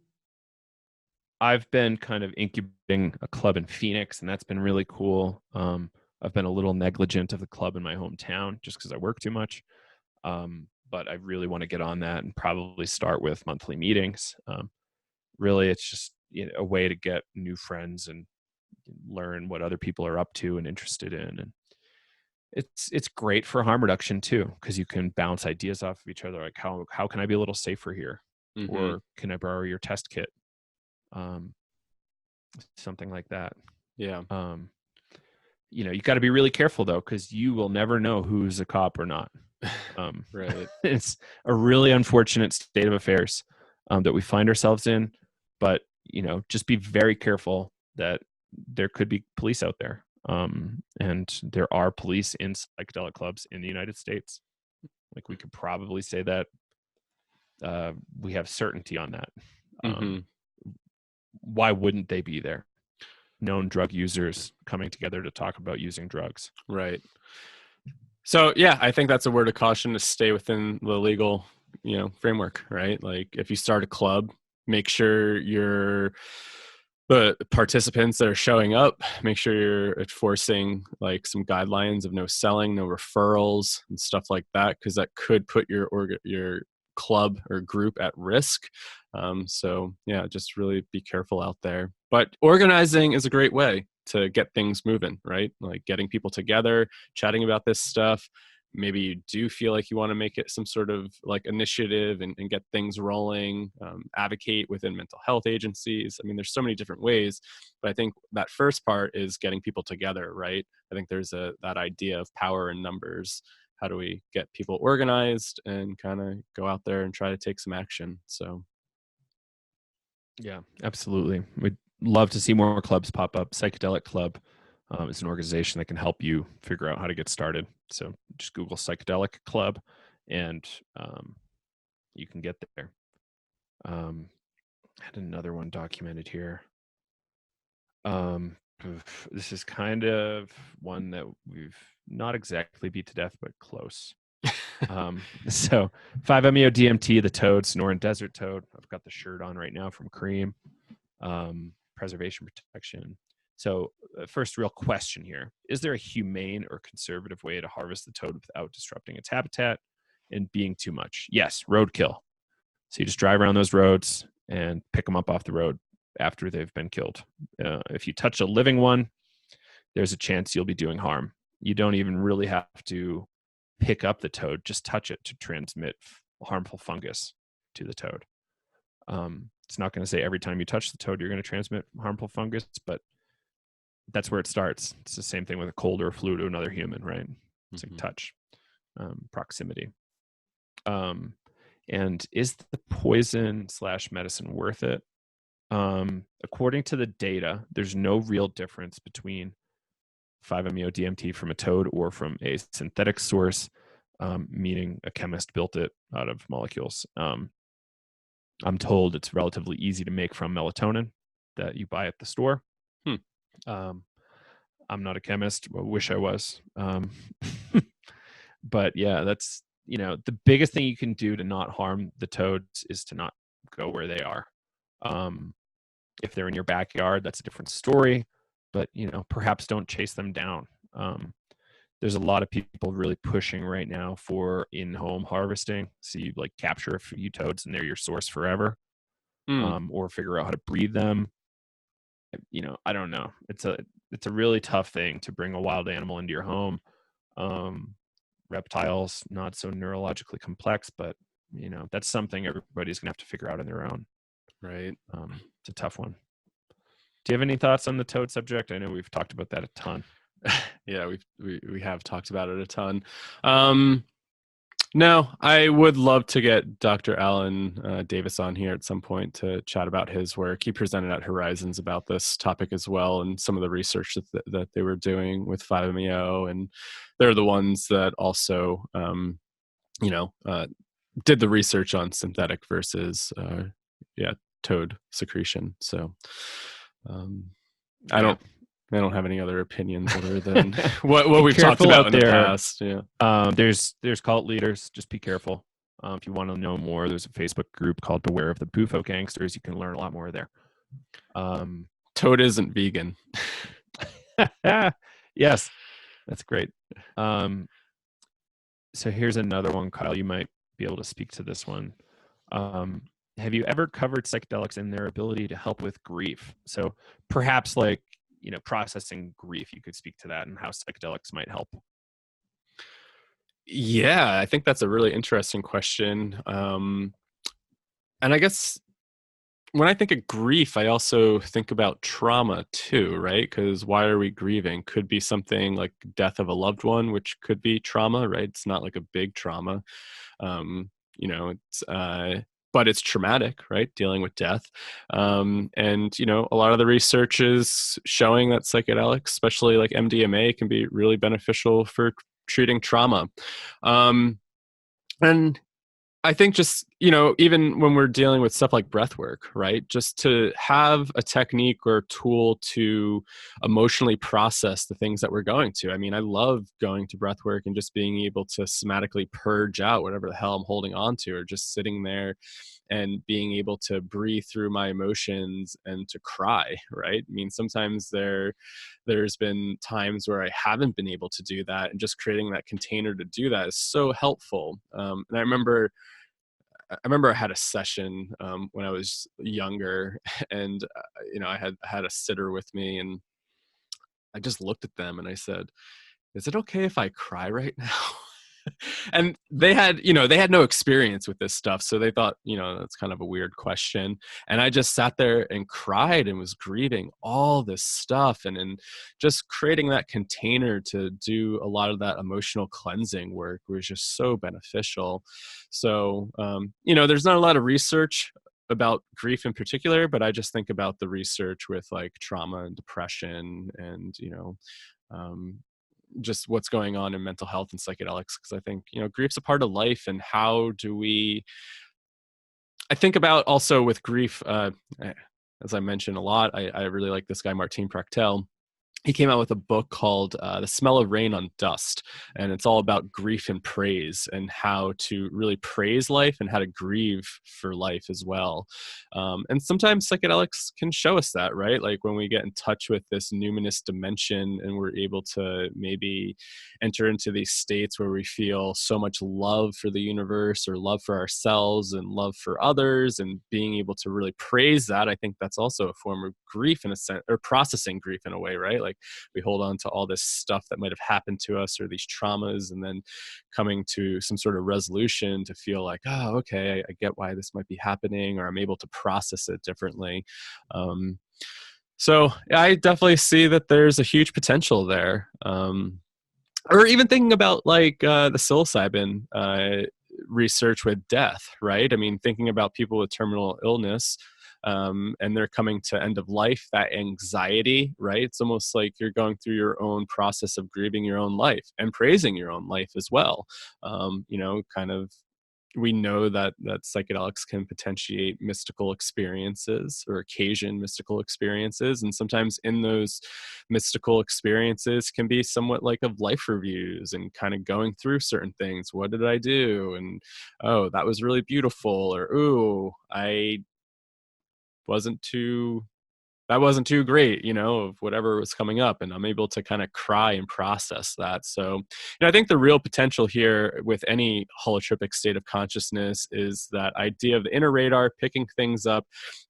Speaker 1: I've been kind of incubating a club in Phoenix, and that's been really cool. I've been a little negligent of the club in my hometown just because I work too much. But I really want to get on that and probably start with monthly meetings. Really, it's just a way to get new friends and learn what other people are up to and interested in. And it's great for harm reduction too, because you can bounce ideas off of each other. Like how can I be a little safer here, or can I borrow your test kit, something like that.
Speaker 2: Yeah.
Speaker 1: You got to be really careful though, because you will never know who's a cop or not.
Speaker 2: Right.
Speaker 1: It's a really unfortunate state of affairs that we find ourselves in, but just be very careful that there could be police out there. And there are police in psychedelic clubs in the United States. Like we could probably say that we have certainty on that. Why wouldn't they be there? Known drug users coming together to talk about using drugs.
Speaker 2: Right. So yeah, I think that's a word of caution to stay within the legal, framework, right? Like if you start a club, make sure the participants that are showing up, make sure you're enforcing like some guidelines of no selling, no referrals and stuff like that, because that could put your club or group at risk. So yeah, just really be careful out there. But organizing is a great way to get things moving, right? Like getting people together, chatting about this stuff. Maybe you do feel like you want to make it some sort of like initiative and get things rolling, advocate within mental health agencies. I mean, there's so many different ways, but I think that first part is getting people together, right? I think there's that idea of power in numbers. How do we get people organized and kind of go out there and try to take some action? So
Speaker 1: Yeah, absolutely. We'd love to see more clubs pop up. Psychedelic Club is an organization that can help you figure out how to get started. So just Google Psychedelic Club, and you can get there. I had another one documented here. This is kind of one that we've not exactly beat to death, but close. So 5-MeO DMT, the toad, Sonoran desert toad. I've got the shirt on right now from Cream. Preservation protection. So first real question here. Is there a humane or conservative way to harvest the toad without disrupting its habitat and being too much? Yes, roadkill. So you just drive around those roads and pick them up off the road after they've been killed. If you touch a living one, there's a chance you'll be doing harm. You don't even really have to pick up the toad, just touch it to transmit harmful fungus to the toad. It's not going to say every time you touch the toad, you're going to transmit harmful fungus, but that's where it starts. It's the same thing with a cold or a flu to another human, right? It's like touch, proximity. And is the poison/medicine worth it? According to the data, there's no real difference between 5-MeO DMT from a toad or from a synthetic source, meaning a chemist built it out of molecules. I'm told it's relatively easy to make from melatonin that you buy at the store. I'm not a chemist. I wish I was. But yeah, that's, the biggest thing you can do to not harm the toads is to not go where they are. If they're in your backyard, that's a different story, but perhaps don't chase them down. There's a lot of people really pushing right now for in-home harvesting. So you like capture a few toads and they're your source forever, or figure out how to breed them. I don't know. It's a really tough thing to bring a wild animal into your home. Reptiles, not so neurologically complex, but that's something everybody's gonna have to figure out on their own.
Speaker 2: Right.
Speaker 1: It's a tough one. Do you have any thoughts on the toad subject? I know we've talked about that a ton.
Speaker 2: Yeah, we have talked about it a ton. No, I would love to get Dr. Alan Davis on here at some point to chat about his work. He presented at Horizons about this topic as well, and some of the research that they were doing with 5-MeO, and they're the ones that also, did the research on synthetic versus, toad secretion. So, I don't have any other opinions other than what we've talked about in the past. Yeah.
Speaker 1: There's cult leaders. Just be careful. If you want to know more, there's a Facebook group called Beware of the Bufo Gangsters. You can learn a lot more there.
Speaker 2: Toad isn't vegan.
Speaker 1: Yes, that's great. So here's another one, Kyle. You might be able to speak to this one. Have you ever covered psychedelics and their ability to help with grief? So perhaps processing grief, you could speak to that and how psychedelics might help.
Speaker 2: Yeah, I think that's a really interesting question. And I guess when I think of grief, I also think about trauma too, right? Because why are we grieving? Could be something like death of a loved one, which could be trauma, right? It's not like a big trauma. But it's traumatic, right? Dealing with death. And, a lot of the research is showing that psychedelics, especially like MDMA, can be really beneficial for treating trauma. And I think just, even when we're dealing with stuff like breath work, right? Just to have a technique or tool to emotionally process the things that we're going to. I mean, I love going to breath work and just being able to somatically purge out whatever the hell I'm holding on to, or just sitting there and being able to breathe through my emotions and to cry, right? I mean, sometimes there's been times where I haven't been able to do that, and just creating that container to do that is so helpful. And I remember I had a session when I was younger, and I had a sitter with me, and I just looked at them and I said, "Is it okay if I cry right now?" And they had no experience with this stuff, so they thought, that's kind of a weird question. And I just sat there and cried and was grieving all this stuff, and just creating that container to do a lot of that emotional cleansing work was just so beneficial. So there's not a lot of research about grief in particular, but I just think about the research with like trauma and depression and, um, just what's going on in mental health and psychedelics. Because I think, grief's a part of life, and how do we, I think about also with grief, as I mentioned a lot, I really like this guy, Martin Prachtel. He came out with a book called The Smell of Rain on Dust. And it's all about grief and praise, and how to really praise life and how to grieve for life as well. And sometimes psychedelics can show us that, right? Like when we get in touch with this numinous dimension and we're able to maybe enter into these states where we feel so much love for the universe, or love for ourselves and love for others, and being able to really praise that. I think that's also a form of grief in a sense, or processing grief in a way, right? Like we hold on to all this stuff that might have happened to us, or these traumas, and then coming to some sort of resolution to feel like, oh, okay, I get why this might be happening, or I'm able to process it differently. So I definitely see that there's a huge potential there. Or even thinking about like the psilocybin research with death, right? I mean, thinking about people with terminal illness, and they're coming to end of life, that anxiety, right? It's almost like you're going through your own process of grieving your own life and praising your own life as well. Kind of, we know that psychedelics can potentiate mystical experiences, or occasion mystical experiences, and sometimes in those mystical experiences can be somewhat like of life reviews, and kind of going through certain things. What did I do? And oh, that was really beautiful. Or ooh, I wasn't too that wasn't too great, of whatever was coming up. And I'm able to kind of cry and process that. So, I think the real potential here with any holotropic state of consciousness is that idea of the inner radar, picking things up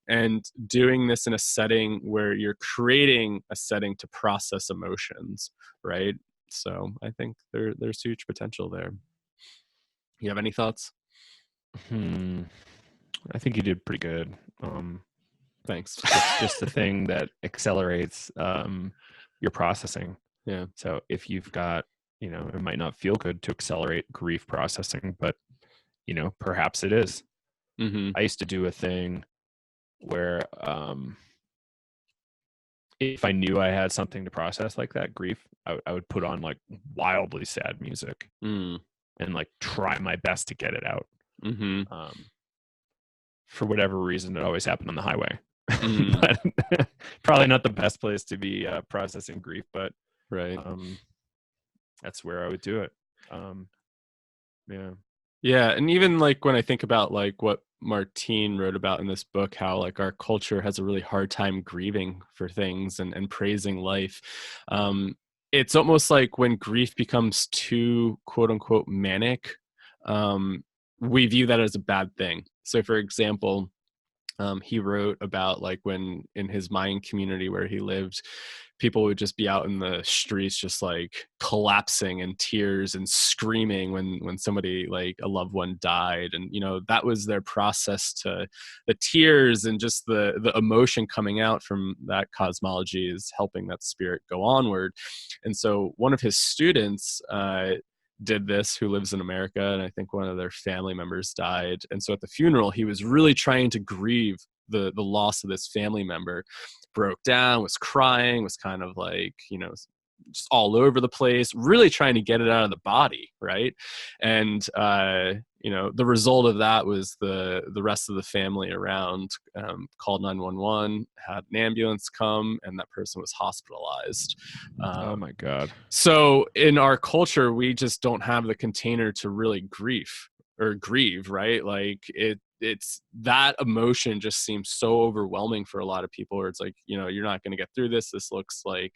Speaker 2: and doing this in a setting where you're creating a setting to process emotions, right? So I think there's huge potential there. You have any thoughts?
Speaker 1: I think you did pretty good.
Speaker 2: Thanks.
Speaker 1: It's just the thing that accelerates your processing.
Speaker 2: Yeah.
Speaker 1: So if you've got, it might not feel good to accelerate grief processing, but perhaps it is.
Speaker 2: Mm-hmm.
Speaker 1: I used to do a thing where if I knew I had something to process like that grief, I would put on like wildly sad music and like try my best to get it out.
Speaker 2: Mm-hmm.
Speaker 1: For whatever reason, it always happened on the highway.
Speaker 2: Mm-hmm.
Speaker 1: But probably not the best place to be processing grief, but
Speaker 2: right.
Speaker 1: That's where I would do it.
Speaker 2: Yeah. And even like when I think about like what Martine wrote about in this book, how like our culture has a really hard time grieving for things and praising life. It's almost like when grief becomes too quote unquote manic, we view that as a bad thing. So for example, he wrote about like when in his Mayan community where he lived, people would just be out in the streets just like collapsing in tears and screaming when somebody like a loved one died. And that was their process to the tears, and just the emotion coming out from that cosmology is helping that spirit go onward. And so one of his students did this, who lives in America, and I think one of their family members died. And so at the funeral, he was really trying to grieve the loss of this family member, broke down, was crying, was kind of like, just all over the place, really trying to get it out of the body, right? And the result of that was the rest of the family around called 911, had an ambulance come, and that person was hospitalized.
Speaker 1: Oh my God.
Speaker 2: So in our culture, we just don't have the container to really grieve, right? Like it's that emotion just seems so overwhelming for a lot of people, where it's like, you're not going to get through this. This looks like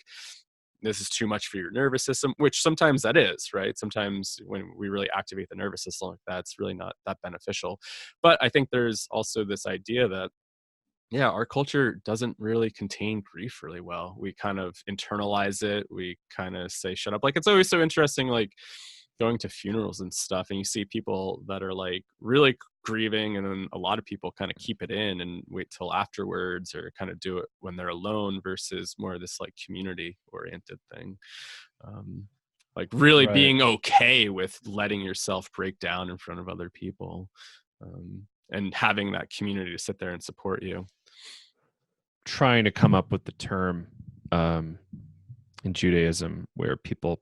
Speaker 2: this is too much for your nervous system, which sometimes that is, right? Sometimes when we really activate the nervous system like that, it's really not that beneficial. But I think there's also this idea that, yeah, our culture doesn't really contain grief really well. We kind of internalize it. We kind of say, shut up. Like, it's always so interesting, like going to funerals and stuff, and you see people that are like really grieving, and then a lot of people kind of keep it in and wait till afterwards, or kind of do it when they're alone, versus more of this like community oriented thing. Like really
Speaker 1: Right.
Speaker 2: being okay with letting yourself break down in front of other people. and having that community to sit there and support you.
Speaker 1: Trying to come up with the term in Judaism where people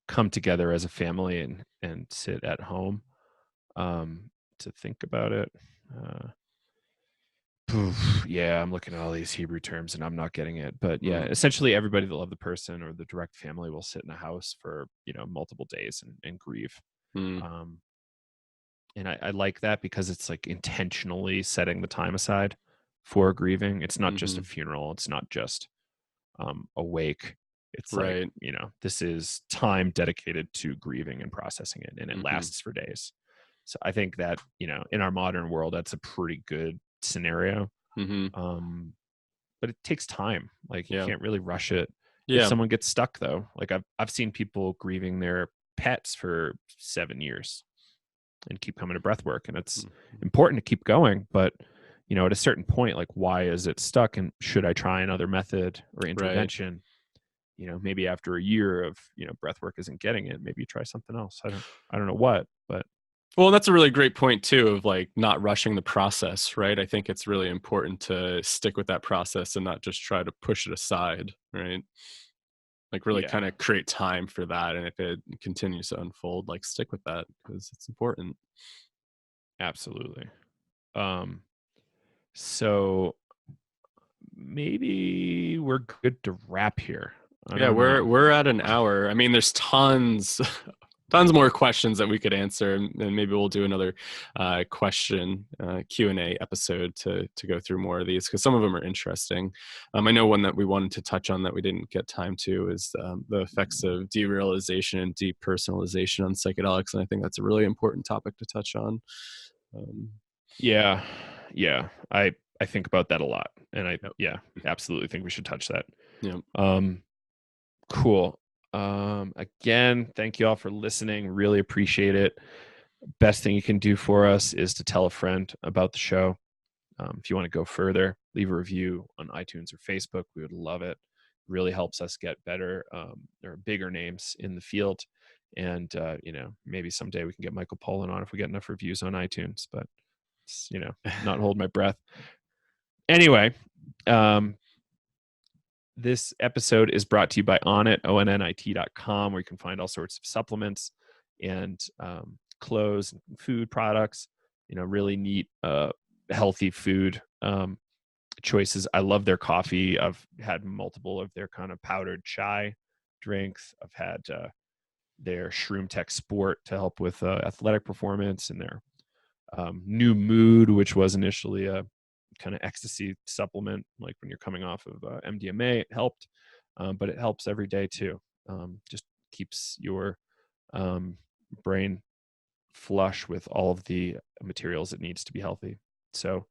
Speaker 1: come together as a family and sit at home to think about it. Yeah, I'm looking at all these Hebrew terms and I'm not getting it. But yeah, essentially everybody that loved the person or the direct family will sit in a house for, multiple days and grieve. And I like that because it's like intentionally setting the time aside for grieving. It's not just a funeral. It's not just a wake. It's
Speaker 2: Right.
Speaker 1: like, this is time dedicated to grieving and processing it, and it lasts for days. So I think that, in our modern world, that's a pretty good scenario. But it takes time. Like you can't really rush it. If someone gets stuck though, like I've seen people grieving their pets for 7 years and keep coming to breath work, and it's important to keep going, but at a certain point, like, why is it stuck, and should I try another method or intervention? Maybe after a year of breath work isn't getting it, maybe you try something else. I don't know what, but
Speaker 2: well, that's a really great point too, of like not rushing the process, right? I think it's really important to stick with that process and not just try to push it aside, right? Like really kind of create time for that. And if it continues to unfold, like stick with that because it's important.
Speaker 1: Absolutely. So maybe we're good to wrap here.
Speaker 2: We're at an hour. I mean, there's tons more questions that we could answer, and maybe we'll do another question Q&A episode to go through more of these because some of them are interesting. I know one that we wanted to touch on that we didn't get time to is the effects of derealization and depersonalization on psychedelics, and I think that's a really important topic to touch on.
Speaker 1: Yeah, I think about that a lot, and I absolutely think we should touch that. Cool. Again, thank you all for listening. Really appreciate it. Best thing you can do for us is to tell a friend about the show. If you want to go further, leave a review on iTunes or Facebook. We would love it. Really helps us get better or bigger names in the field. And, maybe someday we can get Michael Pollan on if we get enough reviews on iTunes, but it's, not hold my breath. Anyway, this episode is brought to you by Onnit, onnit.com, where you can find all sorts of supplements and clothes and food products, really neat, healthy food choices. I love their coffee. I've had multiple of their kind of powdered chai drinks. I've had their Shroom Tech Sport to help with athletic performance, and their New Mood, which was initially a kind of ecstasy supplement, like when you're coming off of MDMA. It helped, but it helps every day too. Just keeps your brain flush with all of the materials it needs to be healthy. So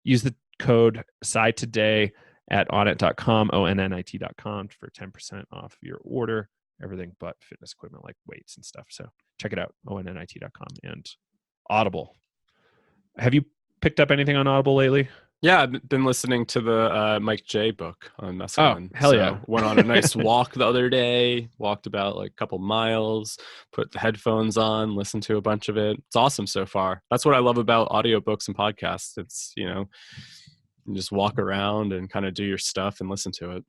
Speaker 1: use the code PSI today at onnit.com, onnit.com, for 10% off your order. Everything but fitness equipment like weights and stuff. So check it out, onnit.com. And Audible. Have you picked up anything on Audible lately?
Speaker 2: Yeah, I've been listening to the Mike J book on mescaline.
Speaker 1: Oh, hell yeah.
Speaker 2: Went on a nice walk the other day, walked about like a couple miles, put the headphones on, listened to a bunch of it. It's awesome so far. That's what I love about audiobooks and podcasts. It's, you just walk around and kind of do your stuff and listen to it.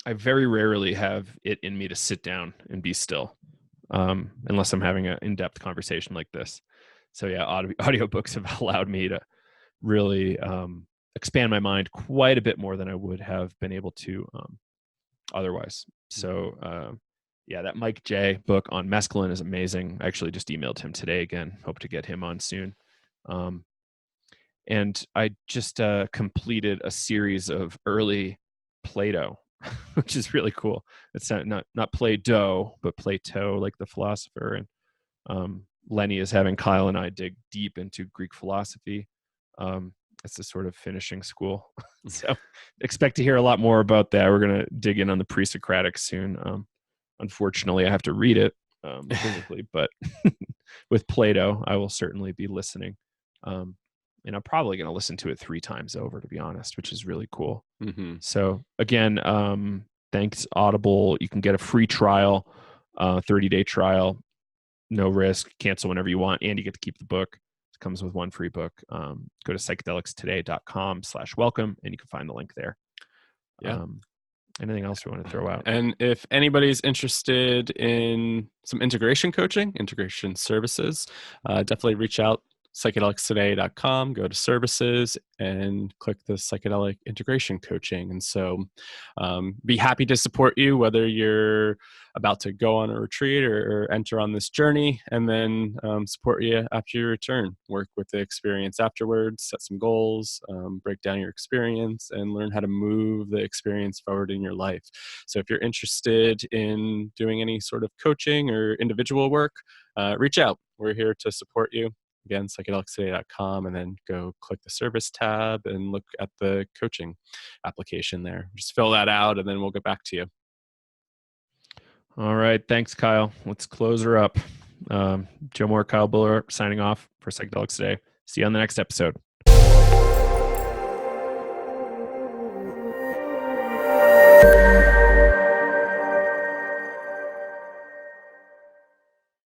Speaker 1: I very rarely have it in me to sit down and be still, unless I'm having an in-depth conversation like this. So yeah, audiobooks have allowed me to really expand my mind quite a bit more than I would have been able to otherwise. So that Mike J book on mescaline is amazing. I actually just emailed him today again. Hope to get him on soon. And I just completed a series of early Plato, which is really cool. It's not Play-Doh, but Plato, like the philosopher. And Lenny is having Kyle and I dig deep into Greek philosophy. It's the sort of finishing school. So expect to hear a lot more about that. We're going to dig in on the pre-Socratic soon. Unfortunately, I have to read it physically, but with Plato, I will certainly be listening. And I'm probably going to listen to it 3 times over, to be honest, which is really cool.
Speaker 2: Mm-hmm.
Speaker 1: So again, thanks Audible. You can get a free trial, 30-day trial, no risk, cancel whenever you want, and you get to keep the book. It comes with one free book. Go to psychedelicstoday.com/welcome, and you can find the link there.
Speaker 2: Yeah.
Speaker 1: Anything else you want to throw out?
Speaker 2: And if anybody's interested in some integration coaching, integration services, definitely reach out. Psychedelicstoday.com, go to services and click the psychedelic integration coaching. And so be happy to support you, whether you're about to go on a retreat or enter on this journey, and then support you after you return. Work with the experience afterwards, set some goals, break down your experience, and learn how to move the experience forward in your life. So if you're interested in doing any sort of coaching or individual work, reach out. We're here to support you. Again, psychedelicstoday.com, and then go click the service tab and look at the coaching application there. Just fill that out, and then we'll get back to you.
Speaker 1: All right. Thanks, Kyle. Let's close her up. Joe Moore, Kyle Buller signing off for Psychedelics Today. See you on the next episode.